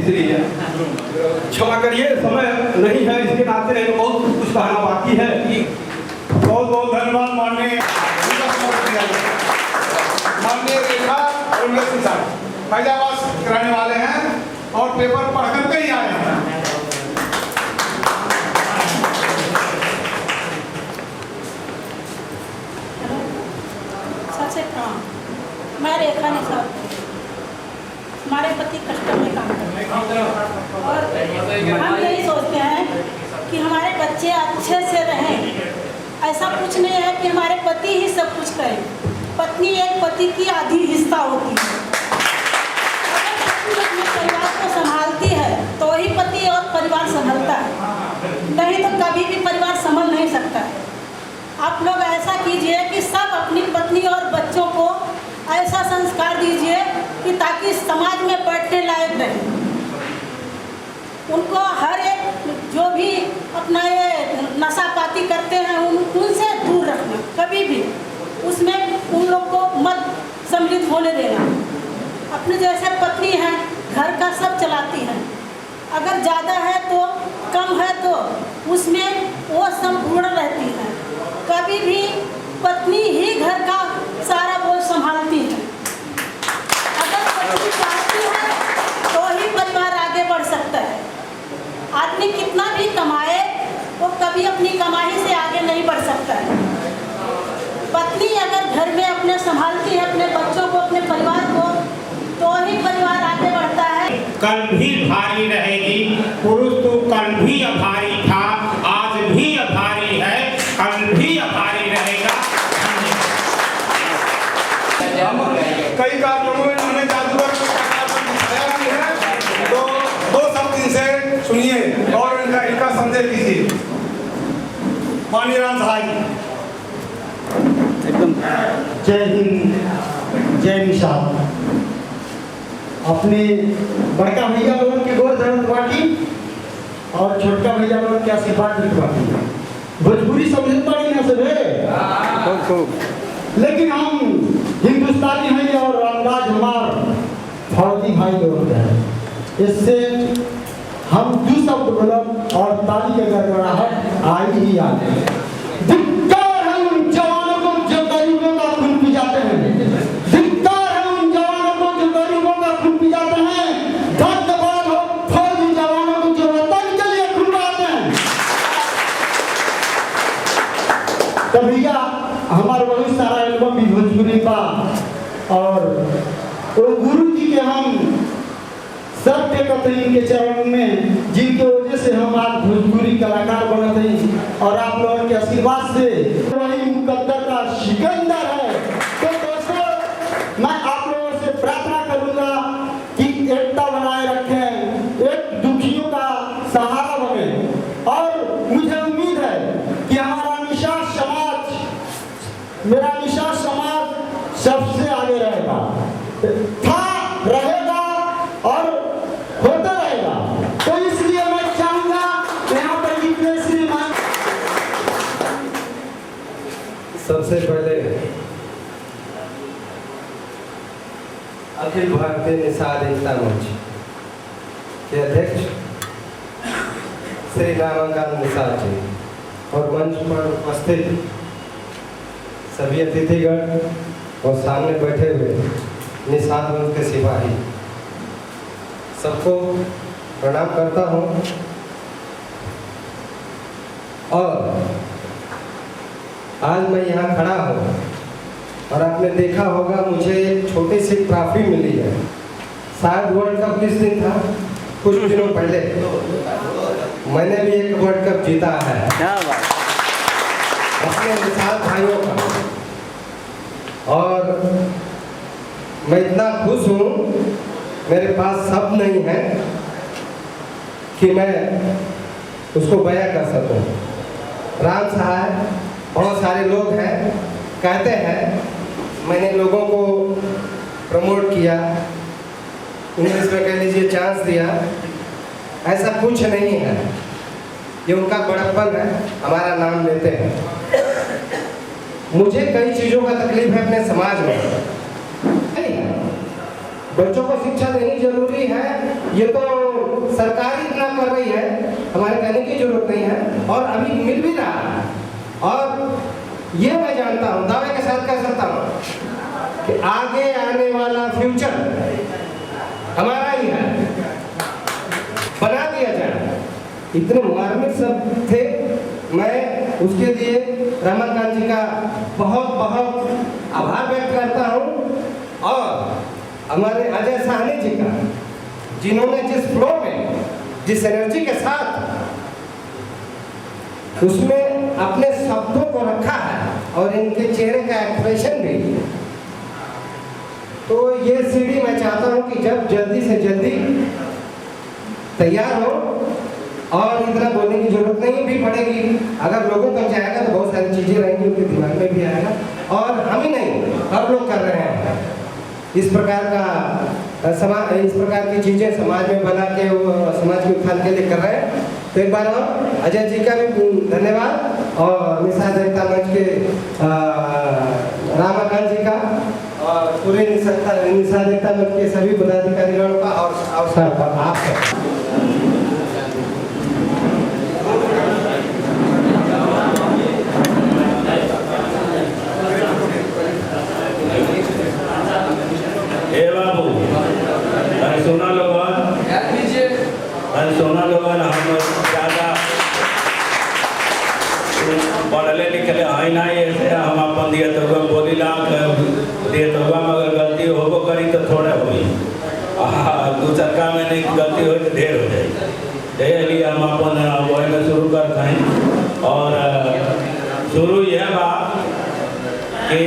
क्षमा करिए समय नहीं है, इसके नाते नहीं तो बहुत कुछ कहना बाकी है। बहुत बहुत धन्यवाद माननीय रेखा और फैजाबाद कराने वाले हैं और पेपर पढ़ करके ही आए हैं। सबसे मैं रेखा निषाद, हमारे पति कस्टम में काम करते हैं और हम यही सोचते हैं कि हमारे बच्चे अच्छे से रहें। ऐसा कुछ नहीं है कि हमारे पति ही सब कुछ करें। पत्नी एक पति की आधी हिस्सा होती है। अगर पत्नी अपने परिवार को संभालती है तो ही पति और परिवार संभलता है, नहीं तो कभी भी परिवार संभल नहीं सकता है। आप लोग ऐसा कीजिए कि सब अपनी पत्नी और बच्चों को ऐसा संस्कार दीजिए कि ताकि समाज में बैठने लायक रहे। उनको हर एक जो भी अपना ये नशा पाती करते हैं उनसे दूर रखना, कभी भी उसमें उन लोग को मत सम्मिलित होने देना। अपने जैसे पत्नी हैं, घर का सब चलाती हैं, अगर ज़्यादा है तो कम है तो उसमें वो संपूर्ण रहती है। कभी भी पत्नी ही घर का सारा बोझ संभालती है। अगर पत्नी चाहती है तो ही परिवार आगे बढ़ सकता है। आदमी कितना भी कमाए वो कभी अपनी कमाई से आगे नहीं बढ़ सकता है। पत्नी अगर घर में अपने संभालती है अपने बच्चों को, अपने परिवार को, तो ही परिवार आगे बढ़ता है। कल भी भारी रहेगी, पुरुष तो कल भी अभारी था, आज भी अभारी है, कल भी अभारी रहेगा। कई कार्यक्रमों में उन्होंने जादूगर दिखाया भी है, तो दो शब्द इनसे सुनिए और इनका संदेश कीजिए। माननीय राम सहाय एकदम जय हिंद, जय निषाद। अपने बड़का भैया लोगों के गोर धर्म बाटी और छोटका भैया लोगों के आशीर्वाद बाटी। भोजपुरी समझ पड़ी ना सब, लेकिन हम हिंदुस्तानी हैं और अंदाज हमार फौजी भाई लोग हैं। इससे हम दो शब्द बोलब और ताली के गड़गड़ाहट आई ही आती है। धिक्कार है उन जवानों को जो गरीबों का खून पी जाते हैं। धिक्कार है उन जवानों को जो गरीबों का खून पी जाते हैं। धन्यवाद हो फौजी जवानों को जो वतन के लिए खून बहाते हैं। तो भैया हमारे बहुत सारा एल्बम भी भोजपुरी का और वो गुरु जी के हम सत्य कतईन के चरण में, जिनके वजह से हम आज भोजपुरी कलाकार बनते हैं और आप लोगों के आशीर्वाद से वही मुकद्दर का सिकंदर है। तो दोस्तों मैं आप लोगों से प्रार्थना करूंगा कि एकता बनाए रखें, एक दुखियों का सहारा बने और मुझे उम्मीद है कि हमारा निषाद समाज, मेरा निषाद समाज सबसे आगे रहेगा, था रहेगा और होता रहेगा। तो इसलिए मैं चाहूंगा यहाँ पर जितने श्रीमान। सबसे पहले अखिल भारतीय निषाद एकता मंच के अध्यक्ष श्री रामाकांत निषाद जी और मंच पर उपस्थित सभी अतिथिगण और सामने बैठे हुए निषाद मंच के सिपाही, सबको प्रणाम करता हूँ। और आज मैं यहाँ खड़ा हूँ और आपने देखा होगा मुझे एक छोटी सी ट्रॉफी मिली है। शायद वर्ल्ड कप किस दिन था, कुछ दिनों पहले मैंने भी एक वर्ल्ड कप जीता है अपने निषाद भाइयों का। और मैं इतना खुश हूँ, मेरे पास शब्द नहीं है कि मैं उसको बयां कर सकूं। राम साहब, बहुत सारे लोग हैं कहते हैं मैंने लोगों को प्रमोट किया, इंग्लिश में कह लीजिए चांस दिया, ऐसा कुछ नहीं है। ये उनका बड़प्पन है, हमारा नाम लेते हैं। मुझे कई चीज़ों का तकलीफ है अपने समाज में। बच्चों को शिक्षा देनी जरूरी है, ये तो सरकार ही इतना कर रही है, हमारे कहने की जरूरत नहीं है, और अभी मिल भी रहा है। और ये मैं जानता हूँ, दावे के साथ कह सकता हूँ कि आगे आने वाला फ्यूचर हमारा ही है, बना दिया जाए। इतने मार्मिक शब्द थे, मैं उसके लिए रमाकांत जी का बहुत बहुत आभार व्यक्त करता हूँ। और हमारे अजय साहनी जी का, जिन्होंने जिस फ्लो में, जिस एनर्जी के साथ उसमें अपने शब्दों को रखा है और इनके चेहरे का एक्सप्रेशन भी, तो ये सीढ़ी मैं चाहता हूँ कि जब जल्दी से जल्दी तैयार हो, और इतना बोलने की जरूरत नहीं भी पड़ेगी। अगर लोगों को जाएगा तो बहुत सारी चीज़ें रहेंगी उनके दिमाग में भी आएगा, और हम ही नहीं, हर लोग कर रहे हैं इस प्रकार का समाज, इस प्रकार की चीज़ें समाज में बना के वो समाज के उत्थान के लिए कर रहे हैं। तो एक बार और अजय जी का भी धन्यवाद, और निषाद एकता मंच के रामाकांत जी का, और पूरे निषाद एकता मंच के सभी पदाधिकारियों का, और अवसर पर आपका सोना लोगन हम ज़्यादा पढ़ले लिखले है ना, ऐसे हम अपन दिए तो बोली लाख दिए तो अगर गलती होबो करी तो थोड़ा हुई, दूसरा में नहीं गलती हो तो ढेर हो जाए। इसलिए हम अपन वही में शुरू करते हैं। और शुरू यह बात कि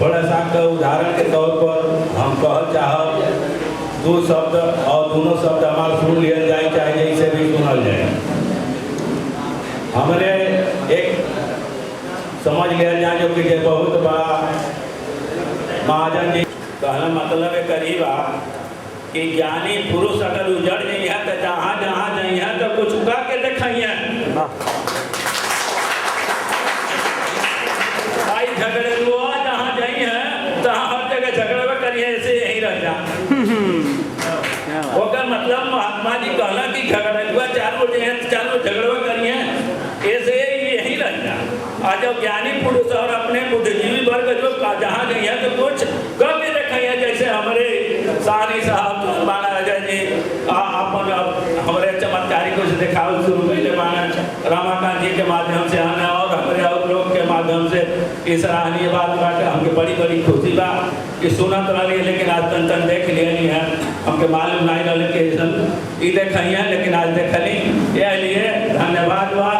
थोड़ा सा उदाहरण के तौर पर हम कह चाह दो शब्द, और दोनों शब्द हमारे सुन लिया जाए, चाहे जैसे भी सुनल जाए। हमने एक समझ लिया जाए जो कि बहुत बड़ा महाजन जी कहना मतलब है करीब कि ज्ञानी पुरुष अगर उजड़ गई है तो जहाँ जहाँ जाई है तो कुछ करके दिखाइए। भाई झगड़े हुआ जहाँ जाई है तहाँ हर जगह झगड़े करिए, ऐसे यहीं रह जा। ओकर मतलब महात्मा जी कहला कि झगड़ुआ चार गो झगड़वा करिए, ऐसे यही रह जा। और जब ज्ञानी पुरुष और अपने बुद्धिजीवी वर्ग जो जहाँ गई है तो कुछ कभी देखिए, जैसे हमारे साहनी साहब माना अजय जी अपन हमारे चमत्कारी को दिखाओ शुरू पहले माना रमाकांत जी के माध्यम से आना, और हमारे और लोग के माध्यम से इस सराहनीय बात बाटे हमके बड़ी बड़ी खुशी बा कि सुनत रही, लेकिन आज तन तन देख लिए नहीं है, हमके मालूम नहीं रहे कि ये देखिए, लेकिन आज देखली। यह लिए धन्यवाद बा।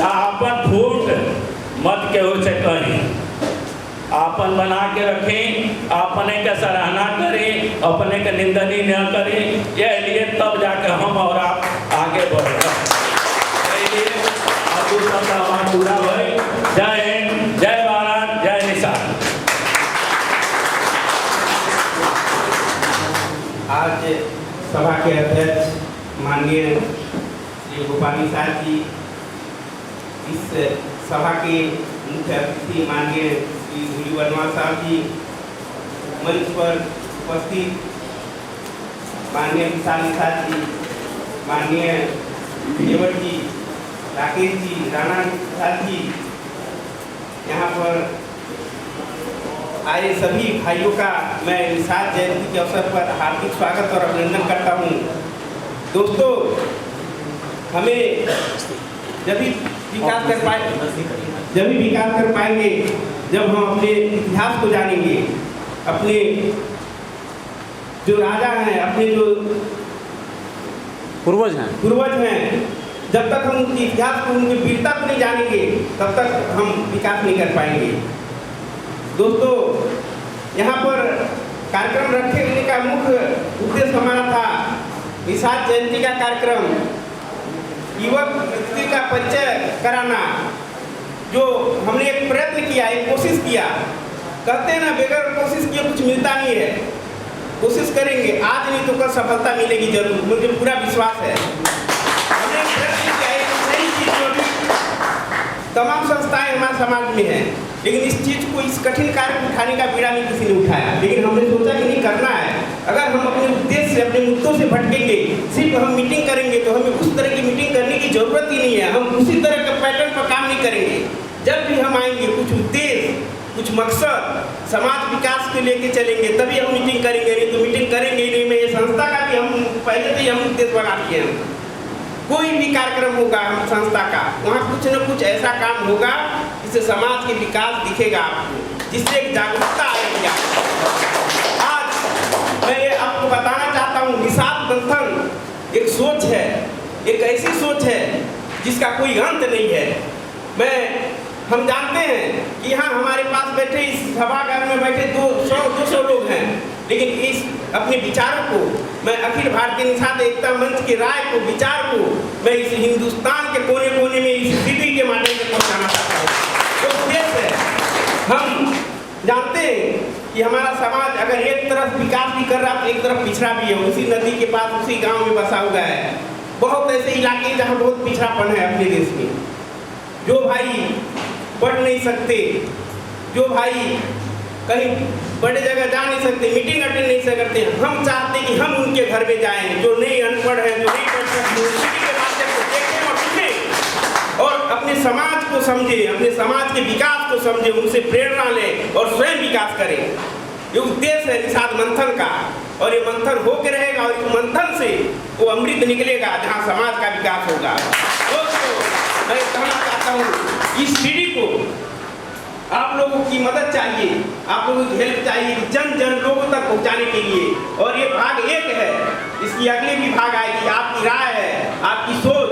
आपन फूट मत केहू से कहीं, आपन बना के रखें, अपने के सराहना करें, अपने के निंदनी न करें। यह लिए तब जाके हम और आप आगे बढ़े। हमारा पूरा भाई, जय हिंद, जय भारत, जय निषाद। आज सभा के अध्यक्ष माननीय श्री गोपाल निषाद जी, इस सभा के मुख्य अतिथि माननीय श्री भूली वर्मा साहब जी, मंच पर उपस्थित माननीय विशाल निषाद जी, माननीय देवर जी, राकेश जी, राणा निषाद जी, यहाँ पर आए सभी भाइयों का मैं निषाद जयंती के अवसर पर हार्दिक स्वागत और अभिनंदन करता हूँ। दोस्तों, हमें जब भी विकास कर पाएंगे जब हम अपने इतिहास को जानेंगे, अपने जो राजा हैं, अपने जो पूर्वज हैं, जब तक हम उनके इतिहास को, उनकी वीरता को नहीं जानेंगे तब तक हम विकास नहीं कर पाएंगे। दोस्तों, यहाँ पर कार्यक्रम रखने का मुख्य उद्देश्य हमारा था निषाद जयंती का कार्यक्रम, युवक व्यक्ति का परिचय कराना। जो हमने एक प्रयत्न किया, एक कोशिश किया। कहते हैं ना, बगैर कोशिश किए कुछ मिलता नहीं है। कोशिश करेंगे, आज नहीं तो कल सफलता मिलेगी जरूर, मुझे पूरा विश्वास है। हमने प्रयत्न किया, एक सही चीज जो भी तमाम संस्थाएं हमारे समाज में हैं, लेकिन इस चीज को, इस कठिन कार्य को उठाने का बीड़ा नहीं किसी ने उठाया। लेकिन हमने सोचा कि नहीं, करना है। अगर हम अपने उद्देश्य से, अपने मुद्दों से भटकेंगे, सिर्फ हम मीटिंग करेंगे, तो हमें उस तरह की मीटिंग करने की जरूरत ही नहीं है। हम उसी तरह के पैटर्न पर काम नहीं करेंगे। जब भी हम आएंगे, कुछ उद्देश्य, कुछ मकसद, समाज विकास को लेके चलेंगे, तभी हम मीटिंग करेंगे। नहीं तो मीटिंग करेंगे ही नहीं। मैं ये संस्था का भी हम पहले से ही हम उद्देश्य बना दिए हैं। कोई भी कार्यक्रम होगा हम संस्था का, वहाँ कुछ न कुछ ऐसा काम होगा जिससे समाज के विकास दिखेगा आपको, जिससे एक जागरूकता आएगी। आज मैं ये आपको बताना चाहता हूँ, निषाद मंथन एक सोच है, एक ऐसी सोच है जिसका कोई अंत नहीं है। हम जानते हैं कि यहाँ हमारे पास बैठे, इस सभागार में बैठे 200 लोग हैं, लेकिन इस अपने विचारों को मैं अखिल भारतीय निषाद एकता मंच की राय को, विचार को मैं इस हिंदुस्तान के कोने कोने में इस शिविर के माध्यम से पहुँचाना चाहता हूँ। तो उद्देश्य है, हम जानते हैं कि हमारा समाज अगर एक तरफ विकास भी कर रहा है तो एक तरफ पिछड़ा भी है। उसी नदी के पास, उसी गाँव में बसा हुआ है। बहुत ऐसे इलाके जहाँ बहुत पिछड़ापन है अपने देश में। जो भाई पढ़ नहीं सकते, जो भाई कहीं बड़े जगह जा नहीं सकते, मीटिंग अटेंड नहीं सकते, हम चाहते कि हम उनके घर में जाएं। जो नहीं अनपढ़ है, जो नहीं पढ़ सकते, उसी के माध्यम से देखें और सुनें और अपने समाज को समझें, अपने समाज के विकास को समझें, उनसे प्रेरणा लें और स्वयं विकास करें। ये उद्देश्य है निषाद मंथन का, और ये मंथन होकर रहेगा और इस मंथन से वो अमृत निकलेगा जहाँ समाज का विकास होगा। दोस्तों, मैं कहना चाहता हूँ, इस पीढ़ी को आप लोगों की मदद चाहिए, आप लोगों की हेल्प चाहिए, जन जन लोगों तक पहुंचाने के लिए। और ये भाग 1 है, इसकी अगले भी भाग आएगी। आपकी राय है, आपकी सोच,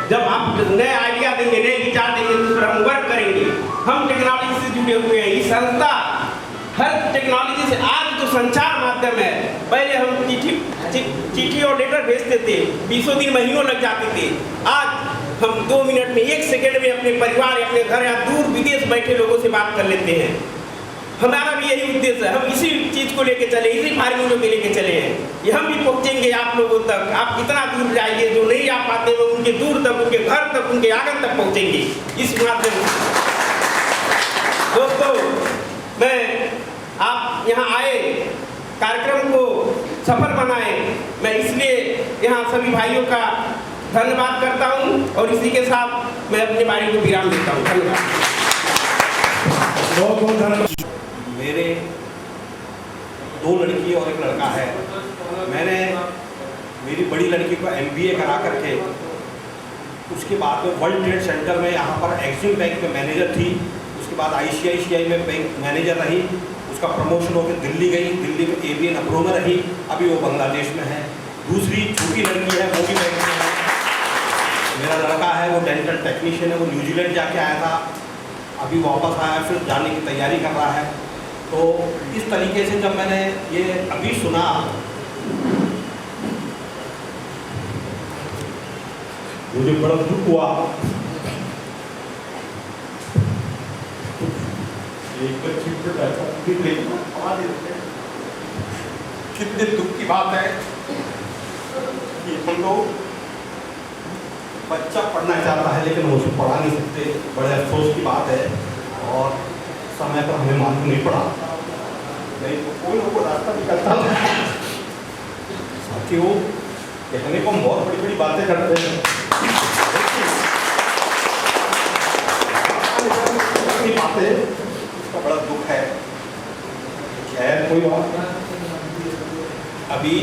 जब आप नए आइडिया देंगे, नए विचार देंगे, तो फिर हम वर्क करेंगे। हम टेक्नोलॉजी से जुड़े हुए हैं। ये संस्था हर टेक्नोलॉजी से, आज जो संचार माध्यम है, पहले हम चिट्ठी और लेटर भेजते थे, 20 दिन, महीनों लग जाते थे। आज हम 2 मिनट में, 1 सेकेंड में अपने परिवार, अपने घर या दूर विदेश बैठे लोगों से बात कर लेते हैं। हमारा भी यही उद्देश्य है। हम इसी चीज को लेके चले, इसी फार्मूलों के लेके चले हैं। ये हम भी पहुंचेंगे आप लोगों तक। आप कितना दूर जाइए, जो नहीं आ पाते वो उनके दूर तक, उनके घर तक, उनके आंगन तक पहुंचेंगे इस माध्यम से। दोस्तों, मैं आप यहाँ आए, कार्यक्रम को सफल बनाए, मैं इसलिए यहाँ सभी भाइयों का धन्यवाद करता हूँ और इसी के साथ मैं अपने बारे को विराम देता हूँ। धन्यवाद। बहुत बहुत धन्यवाद। मेरे 2 लड़की और 1 लड़का है। मैंने मेरी बड़ी लड़की को MBA करा करके, उसके बाद में वर्ल्ड ट्रेड सेंटर में यहाँ पर एक्सिम बैंक में मैनेजर थी। उसके बाद ICICI में बैंक मैनेजर रही। उसका प्रमोशन होकर दिल्ली गई, दिल्ली में ABN अप्रो में रही। अभी वो बांग्लादेश में है। दूसरी छोटी लड़की है, वो भी बैंक में है। मेरा लड़का है, वो डेंटल टेक्नीशियन है। वो न्यूजीलैंड जाके आया था, अभी वापस आया, फिर जाने की तैयारी कर रहा है। तो इस तरीके से जब मैंने ये अभी सुना, मुझे बड़ा दुख हुआ। कितने दुख की बात है कि हम लोग, बच्चा पढ़ना चाहता है लेकिन वो उसे पढ़ा नहीं सकते। बड़े अफसोस की बात है, और समय पर हमें मालूम नहीं पड़ा, नहीं तो कोई ना कोई रास्ता निकलता है। साथियों, कहने को हम बहुत बड़ी बड़ी बातें करते हैं, बातें, उसका बड़ा दुख है। खैर, कोई बात नहीं। अभी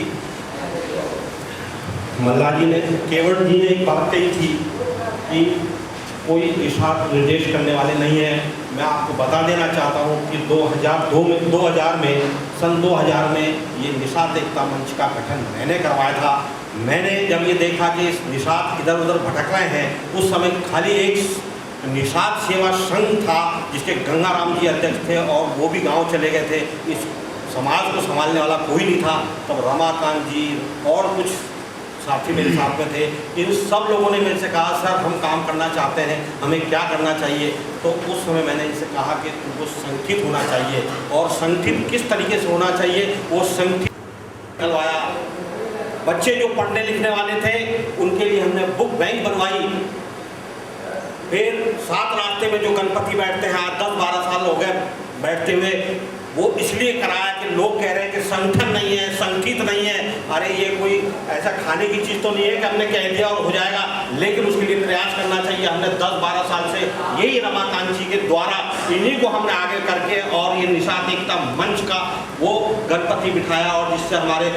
मल्ला जी ने, केवट जी ने एक बात कही थी कि कोई निषाद निर्देश करने वाले नहीं है। मैं आपको बता देना चाहता हूँ कि 2000 में सन 2000 में ये निषाद एकता मंच का गठन मैंने करवाया था। मैंने जब ये देखा कि निषाद इधर उधर भटक रहे हैं, उस समय खाली एक निषाद सेवा संघ था जिसके गंगाराम जी अध्यक्ष थे, और वो भी गांव चले गए थे। इस समाज को संभालने वाला कोई नहीं था, तब रमाकांत जी और कुछ साथी मेरे साथ में थे। इन सब लोगों ने मेरे से कहा सर हम काम करना चाहते हैं, हमें क्या करना चाहिए। तो उस समय मैंने इनसे कहा कि तुमको संगठित होना चाहिए, और संगठित किस तरीके से होना चाहिए वो संगठित करवाया। बच्चे जो पढ़ने लिखने वाले थे उनके लिए हमने बुक बैंक बनवाई। फिर 7 रास्ते में जो गणपति बैठते हैं, आज 10-12 साल हो गए बैठते हुए, वो इसलिए कराया कि लोग कह रहे हैं कि संगठन नहीं है, संगठित नहीं है। अरे ये कोई ऐसा खाने की चीज़ तो नहीं है कि हमने कह दिया और हो जाएगा, लेकिन उसके लिए प्रयास करना चाहिए। हमने 10-12 साल से यही रमाकांत जी के द्वारा इन्हीं को हमने आगे करके और ये निषाद एकता मंच का वो गणपति बिठाया, और जिससे हमारे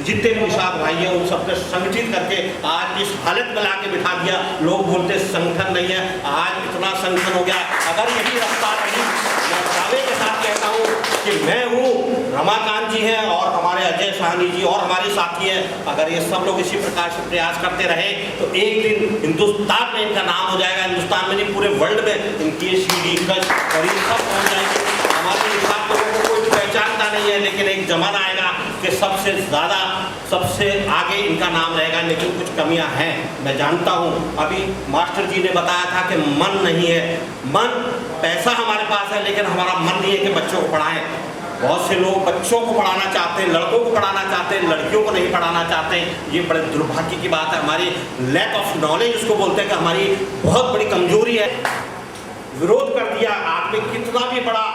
जितने भी निषाद भाई हैं उन सबको संगठित करके आज इस हालत में ला के बिठा दिया। लोग बोलते संगठन नहीं है, आज इतना संगठन हो गया। अगर यही रफ्तार रही, मैं दावे के साथ कहता हूँ कि मैं हूँ, रमाकांत जी हैं और हमारे अजय साहनी जी और हमारे साथी हैं, अगर ये सब लोग इसी प्रकार से प्रयास करते रहे तो एक दिन हिंदुस्तान में इनका नाम हो जाएगा। हिंदुस्तान में नहीं, पूरे वर्ल्ड में इनकी सीढ़ी कश करीब सब पहुँच जाएगी। हमारे हिसाब लोगों को कोई पहचानता नहीं है, लेकिन एक जमाना आएगा कि सबसे ज़्यादा सबसे आगे इनका नाम रहेगा। लेकिन कुछ कमियां हैं, मैं जानता हूं। अभी मास्टर जी ने बताया था कि मन नहीं है, मन पैसा हमारे पास है, लेकिन हमारा मन नहीं है कि बच्चों को पढ़ाएं। बहुत से लोग बच्चों को पढ़ाना चाहते हैं, लड़कों को पढ़ाना चाहते हैं, लड़कियों को नहीं पढ़ाना चाहते हैं। ये बड़े दुर्भाग्य की बात है। हमारी लैक ऑफ नॉलेज उसको बोलते हैं कि हमारी बहुत बड़ी कमजोरी है। विरोध कर दिया, आदमी कितना भी बड़ा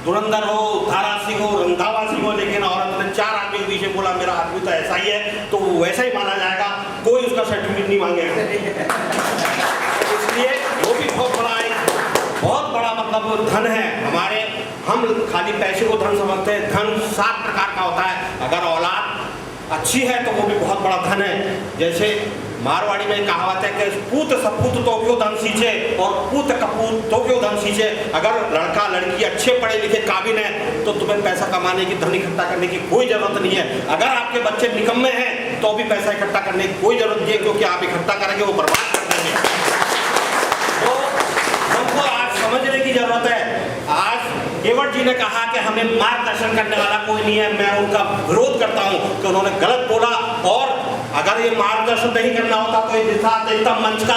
धुरंधर हो, धारासी हो, रंधावासी हो, लेकिन औरत ने 4 आदमी के पीछे बोला मेरा आदमी तो ऐसा ही है, तो वो वैसा ही माना जाएगा, कोई उसका सर्टिफिकेट नहीं मांगेगा। इसलिए वो भी बहुत बड़ा मतलब धन है हमारे। हम खाली पैसे को धन समझते हैं, धन 7 प्रकार का होता है। अगर औलाद अच्छी है तो वो भी बहुत बड़ा धन है। जैसे मारवाड़ी में कहावत है कि पूत सपूत तो क्यों धन सींचे और पूत कपूत तो क्यों धन सींचे। अगर लड़का लड़की अच्छे पढ़े लिखे काबिल है तो तुम्हें पैसा कमाने की, धन इकट्ठा करने की कोई जरूरत नहीं है। अगर आपके बच्चे निकम्मे हैं तो भी पैसा इकट्ठा करने की कोई जरूरत नहीं है, क्योंकि आप इकट्ठा करेंगे वो बर्बाद कर देंगे। तो हमको आज समझने की जरूरत है। आज केवट जी ने कहा कि हमें मार्गदर्शन करने वाला कोई नहीं है, मैं उनका विरोध करता हूँ कि उन्होंने गलत बोला। और अगर ये मार्गदर्शन नहीं करना होता तो ये निषाद एकता मंच का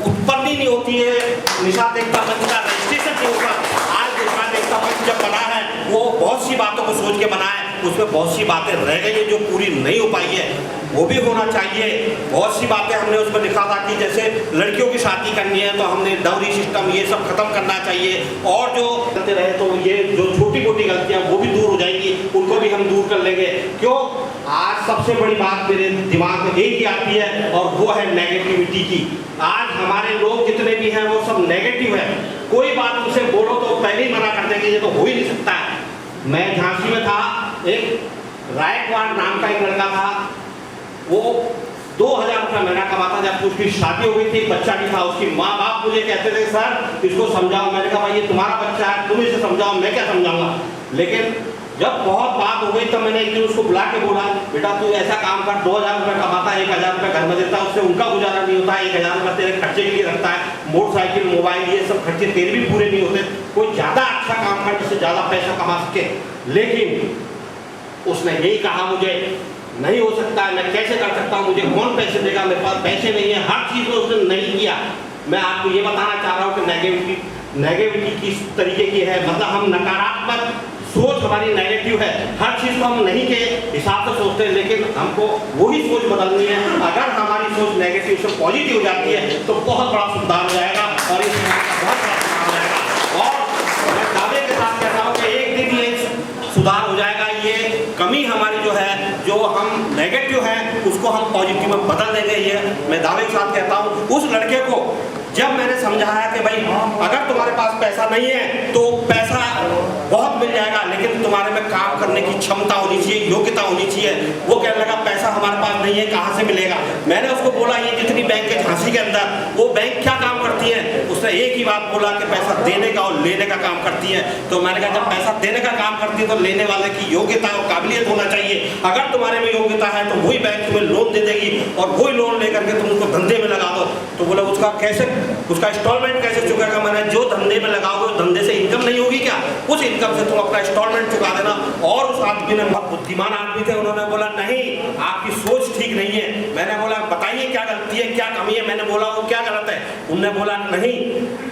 उत्पत्ति नहीं होती है, निषाद एकता मंच का रजिस्ट्रेशन नहीं होता। आज निषाद एकता मंच जब बना है वो बहुत सी बातों को सोच के बना है, उसमें बहुत सी बातें रह गई है जो पूरी नहीं हो पाई है, वो भी होना चाहिए। बहुत सी बातें हमने उसमें लिखा था कि जैसे लड़कियों की शादी करनी है तो हमने डाउरी सिस्टम ये सब खत्म करना चाहिए, और जो करते रहे तो ये जो छोटी मोटी गलतियां वो भी दूर हो जाएंगी, उनको भी हम दूर कर लेंगे। क्यों? आज सबसे बड़ी बात मेरे दिमाग में एक ही आती है और वो है नेगेटिविटी की। आज हमारे लोग जितने भी हैं वो सब नेगेटिव है। कोई बात उनसे बोलो तो पहले ही मना कर देंगे, ये तो हो ही नहीं सकता है। मैं झांसी में था, एक रायकवाड़ नाम का एक लड़का था, वो 2000 रुपये महीना कमाता। जब उसकी शादी हो गई थी, बच्चा भी था, उसकी माँ बाप मुझे कहते थे सर इसको समझाओ। मैंने कहा भाई ये तुम्हारा बच्चा है, तुम इसे समझाओ, मैं क्या समझाऊंगा। लेकिन जब बहुत बात हो गई तब मैंने एक दिन उसको बुला के बोला बेटा तू ऐसा काम कर, 2000 रुपये कमाता है, 1000 रुपये घर में देता है, उससे उनका गुजारा नहीं होता, 1000 रुपये तेरे खर्चे के लिए रखता है, मोटरसाइकिल मोबाइल ये सब खर्चे तेरे भी पूरे नहीं होते, कोई ज़्यादा अच्छा काम कर जिससे ज़्यादा पैसा कमा सके। लेकिन उसने यही कहा मुझे नहीं हो सकता है, मैं कैसे कर सकता हूँ, मुझे कौन पैसे देगा, मेरे पास पैसे नहीं है। हर चीज़ में उसने नहीं किया। मैं आपको ये बताना चाह रहा हूँ कि नेगेटिविटी किस तरीके की है, मतलब हम नकारात्मक सोच हमारी नेगेटिव है, हर चीज़ को हम नहीं के हिसाब से सोचते हैं, लेकिन हमको वही सोच बदलनी है। अगर हमारी सोच नेगेटिव से पॉजिटिव हो जाती है तो बहुत बड़ा सुधार हो जाएगा और इस बहुत बड़ा सुधार हो जाएगा। और मैं दावे के साथ कहता हूँ कि एक दिन ये सुधार हो जाएगा। ये कमी हमारी जो है, जो हम नेगेटिव है उसको हम पॉजिटिव में बदल देंगे। ये मैं दावे के साथ कहता हूँ। उस लड़के को जब मैंने समझाया कि भाई अगर तुम्हारे पास पैसा नहीं है तो पैसा बहुत मिल जाएगा, लेकिन तुम्हारे में काम करने की क्षमता होनी चाहिए, योग्यता होनी चाहिए। वो कहने लगा पैसा हमारे पास नहीं है, कहाँ से मिलेगा। मैंने उसको बोला ये जितनी बैंक है झांसी के अंदर, वो बैंक क्या काम करती है। उसने एक ही बात बोला कि पैसा देने का और लेने का काम करती है। तो मैंने कहा जब पैसा देने का काम करती है तो लेने वाले की योग्यता और काबिलियत होना चाहिए। जाएंगे। अगर तुम्हारे में योग्यता है तो वही बैंक तुम्हें लोन दे देगी और वही लोन लेकर के तुम उसको धंधे में लगा दो। तो बोला उसका कैसे, उसका इंस्टॉलमेंट कैसे चुकेगा? मैंने जो धंधे में लगाओगे धंधे से इनकम नहीं होगी क्या? उस इनकम से तुम अपना इंस्टॉलमेंट चुका देना। और उस आदमी ने, बहुत बुद्धिमान आदमी थे, उन्होंने बोला नहीं, आपकी सोच ठीक नहीं है। मैंने बोला बताइए क्या गलती है, क्या कमी है? मैंने बोला वो क्या गलत है? उन्होंने बोला नहीं,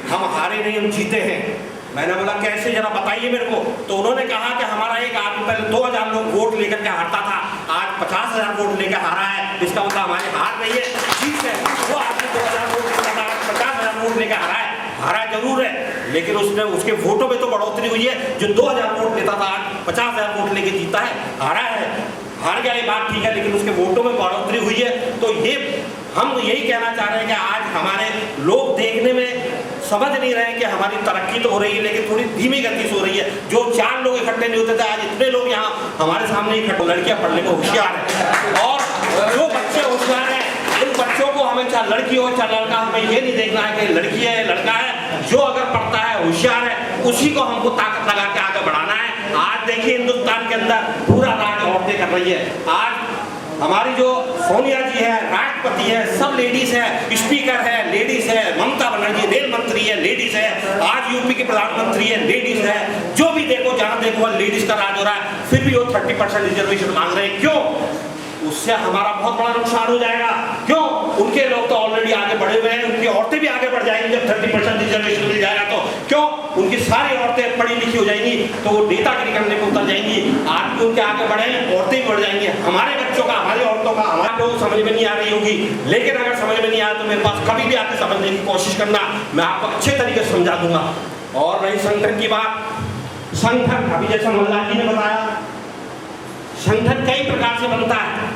हम हारे नहीं, हम जीते हैं। मैंने बोला कैसे, जरा बताइए मेरे को। तो उन्होंने कहा कि हमारा एक आदमी पहले 2000 लोग वोट लेकर के हारता था, आज 50,000 वोट लेकर हारा है। इसका मतलब हमारी हार नहीं है, जीत है। वो आदमी 2000 वोट लेकर हारा, 50,000 वोट लेकर हारा है, हारा जरूर है, लेकिन उसने उसके वोटों में तो बढ़ोतरी हुई है। जो 2000 वोट लेता था आज 50,000 वोट लेके जीता है, हारा है, हार गया ये बात ठीक है, लेकिन उसके वोटों में बढ़ोतरी हुई है। तो ये हम यही कहना चाह रहे हैं कि आज हमारे लोग देखने में समझ नहीं रहे हैं कि हमारी तरक्की तो हो रही है, लेकिन थोड़ी धीमी गति से हो रही है। जो 4 लोग इकट्ठे नहीं होते थे, आज इतने लोग यहाँ हमारे सामने इकट्ठे। लड़कियां पढ़ने में होशियार है और जो बच्चे होशियार हैं, इन बच्चों को हमें चाहे लड़की हो चाहे लड़का, हमें ये नहीं देखना है कि लड़की है लड़का है। जो अगर पढ़ता है, होशियार है, उसी को हमको ताकत लगा के आगे बढ़ाना है। आज देखिए हिंदुस्तान के अंदर पूरा राज औरतें कर रही है। आज हमारी जो सोनिया जी है, राष्ट्रपति है, सब लेडीज है, स्पीकर है लेडीज है, ममता बनर्जी रेल मंत्री है लेडीज है, आज यूपी के प्रधानमंत्री है लेडीज है। जो भी देखो, जहां देखो लेडीज का राज हो रहा है। फिर भी वो 30% रिजर्वेशन मांग रहे हैं। क्यों? उससे हमारा बहुत बड़ा नुकसान हो जाएगा। क्यों? उनके लोग तो ऑलरेडी आगे बढ़े हुए हैं, उनकी औरतें भी आगे बढ़ जाएंगी जब 30% रिजर्वेशन मिल जाएगा तो। क्यों? उनकी सारी औरतें पढ़ी लिखी हो जाएंगी तो वो नेतागिरी करने को उतर जाएंगी। आज भी उनके आगे बढ़े, औरतें भी बढ़ जाएंगी। हमारे बच्चों का, हमारी औरतों का, हमारे लोग समझ में नहीं आ रही होगी, लेकिन अगर समझ में नहीं आया तो मेरे पास कभी भी आके समझने की कोशिश करना, मैं आपको अच्छे तरीके से समझा दूंगा। और रही संगठन की बात, संगठन अभी जैसा मल्लाह जी ने बताया, संगठन कई प्रकार से बनता है।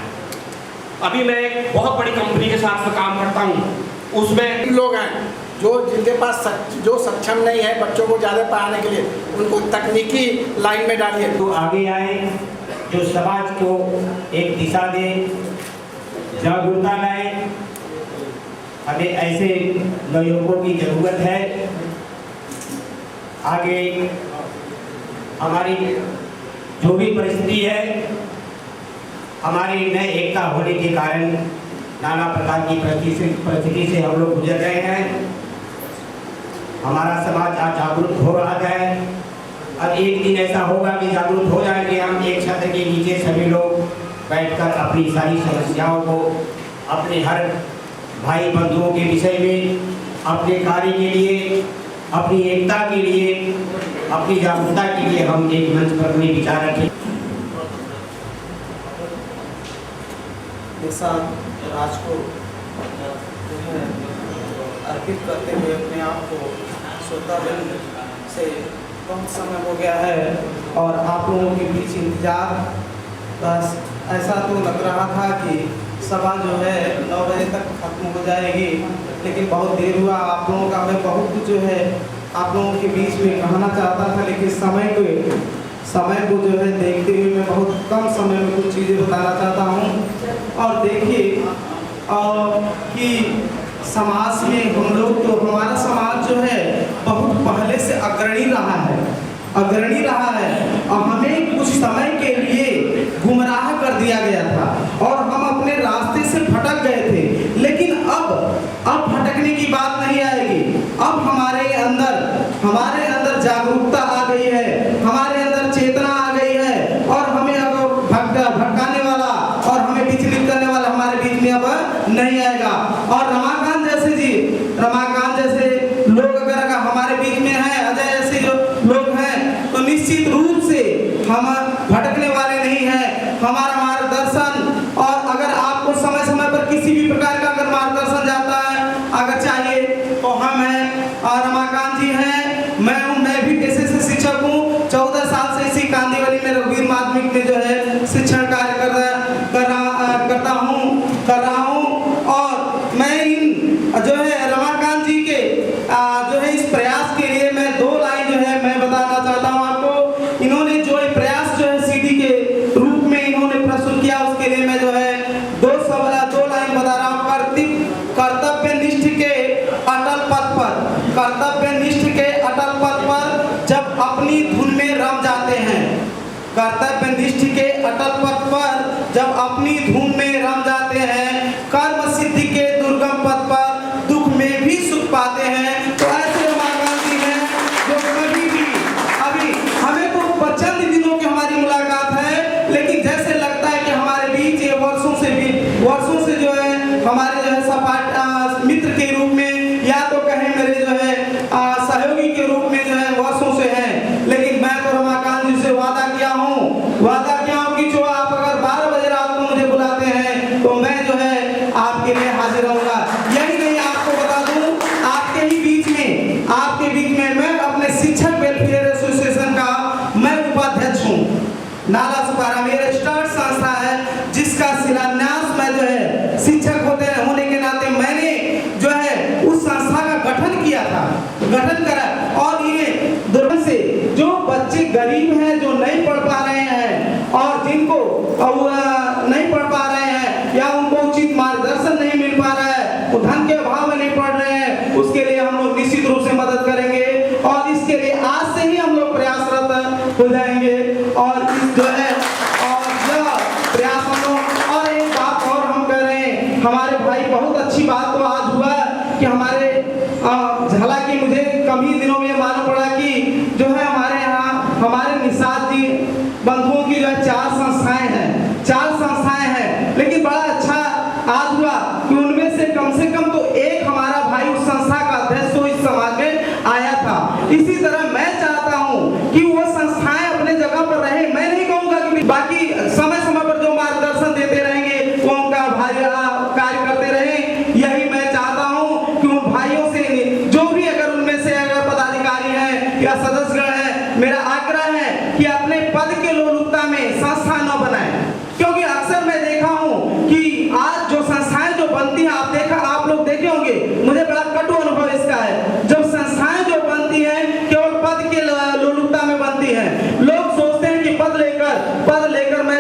अभी मैं एक बहुत बड़ी कंपनी के साथ में काम करता हूँ, उसमें लोग हैं जो जिनके पास जो सक्षम नहीं है बच्चों को ज़्यादा पढ़ाने के लिए, उनको तकनीकी लाइन में डालिए। तो आगे आए, जो समाज को एक दिशा दे, जागरूकता लाए। हमें ऐसे नवयुवकों की ज़रूरत है। आगे हमारी जो भी परिस्थिति है, हमारी नए एकता होने के कारण नाना प्रकार की परिस्थिति से हम लोग गुजर रहे हैं। हमारा समाज आज जागरूक हो रहा है और एक दिन ऐसा होगा कि जागरूक हो जाएंगे हम। एक छत्र के नीचे सभी लोग बैठकर अपनी सारी समस्याओं को, अपने हर भाई बंधुओं के विषय में, अपने कार्य के लिए, अपनी एकता के लिए, अपनी जागरूकता के लिए हम एक मंच पर अपने विचार रखें। राज को जो है अर्पित करते हुए अपने आप को श्रोताबंद से बहुत समय हो गया है और आप लोगों के बीच इंतजार, बस ऐसा तो लग रहा था कि सभा जो है 9 बजे तक खत्म हो जाएगी, लेकिन बहुत देर हुआ। आप लोगों का मैं बहुत कुछ जो है आप लोगों के बीच में कहना चाहता था, लेकिन समय को जो है देखते हुए मैं बहुत कम समय में कुछ चीज़ें बताना चाहता हूँ। और देखिए कि समाज में हम लोग, तो हमारा समाज जो है बहुत पहले से अग्रणी रहा है और हमें कुछ समय के लिए गुमराह कर दिया गया था और हम अपने रास्ते से भटक गए थे। लेकिन अब भटकने की बात नहीं आएगी। अब हमारे अंदर जागरूकता आ गई है, हमारे अंदर चेतना आ गई है और हमें अब भटकाने वाला और हमें विचलित करने वाला हमारे बीच में अब नहीं आएगा। और रमाकांत जैसे लोग अगर हमारे बीच में है, अजय जैसे जो लोग हैं, तो निश्चित रूप से हम भटकने वाले नहीं हैं। हमारा मार्गदर्शन, और अगर आपको समय समय पर किसी भी प्रकार का अगर मार्गदर्शन जाता है, अगर चाहिए तो हम हैं और रमाकांत जी हैं, मैं भी पेशे से शिक्षक हूँ। 14 साल से इसी कांदीवली में रघुवीर माध्यमिक में जो है शिक्षण कार्य कर रहा हूँ। और मैं इन जो है रमाकांत जी के जो है इस प्रयास के लिए मैं 2 लाइन जो है मैं बताना चाहता हूँ आपको। इन्होंने जो प्रयास जो है सीडी के रूप में इन्होंने प्रस्तुत किया, उसके लिए मैं जो है 2 लाइन बता रहा हूँ। कर्तव्यनिष्ठ के अटल पथ पर जब अपनी धुन में रम जाते हैं, कर्तव्यनिष्ठ के अटल पथ पर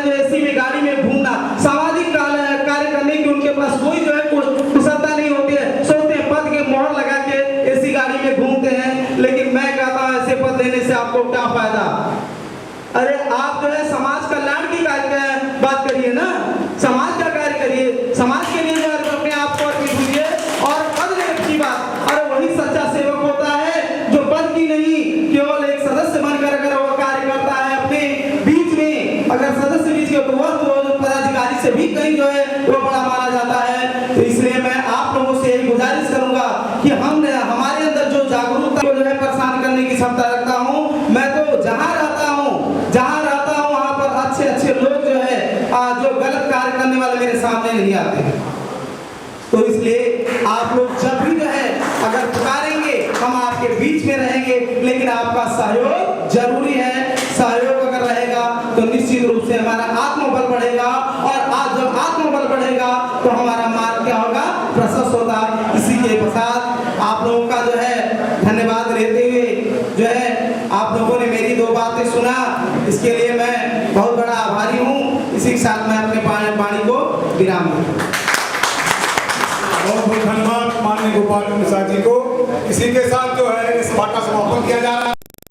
जो एसी में गाड़ी में घूमना, सामाजिक कार्य करने की उनके पास कोई जो है कुशलता नहीं होती है। सोचते हैं पद के मोहर लगा के एसी गाड़ी में घूमते हैं, लेकिन मैं कहता हूँ ऐसे पद लेने से आपको क्या फायदा। अरे आप जो है समाज कल्याण की बात करिए ना, समाज का कार्य करिए, समाज के लिए जो है अपने आप को अर्पित कीजिए। और पद लेने की बात, अरे वही सच्चा सेवक होता है जो पद की नहीं केवल एक सदस्य बनकर अगर वो कार्य करता है अपने बीच में, अगर सदस्य बीच के तो जो पदाधिकारी से भी कहीं जो है वो बड़ा माना जाता है। तो इसलिए मैं आप लोगों से यही गुजारिश करूंगा कि हमारे अंदर जो जागरूकता को जो है परेशान करने की क्षमता रखता हूँ। मैं तो जहाँ रहता हूँ वहाँ पर अच्छे लोग जो है जो गलत कार्य करने वाले मेरे सामने नहीं आते हैं। तो इसलिए आप लोग जब भी जो है अगर पुकारेंगे हम आपके बीच में रहेंगे, लेकिन आपका सहयोग जरूरी है। सहयोग अगर रहेगा तो निश्चित रूप से हमारा आत्मबल बढ़ेगा, और आज जब आत्मबल बढ़ेगा तो हमारा मार्ग क्या होगा, प्रशस्त होगा। इसी के साथ आप लोगों का जो है धन्यवाद लेते हुए जो है आप लोगों ने मेरी 2 बातें सुना, इसके लिए मैं बहुत बड़ा आभारी हूँ। इसी के साथ मैं अपने वाणी को विराम दूँ। बहुत बहुत धन्यवाद माननीय गोपाल प्रसाद जी को। इसी के साथ जो है इस सभा का समापन किया जा रहा है।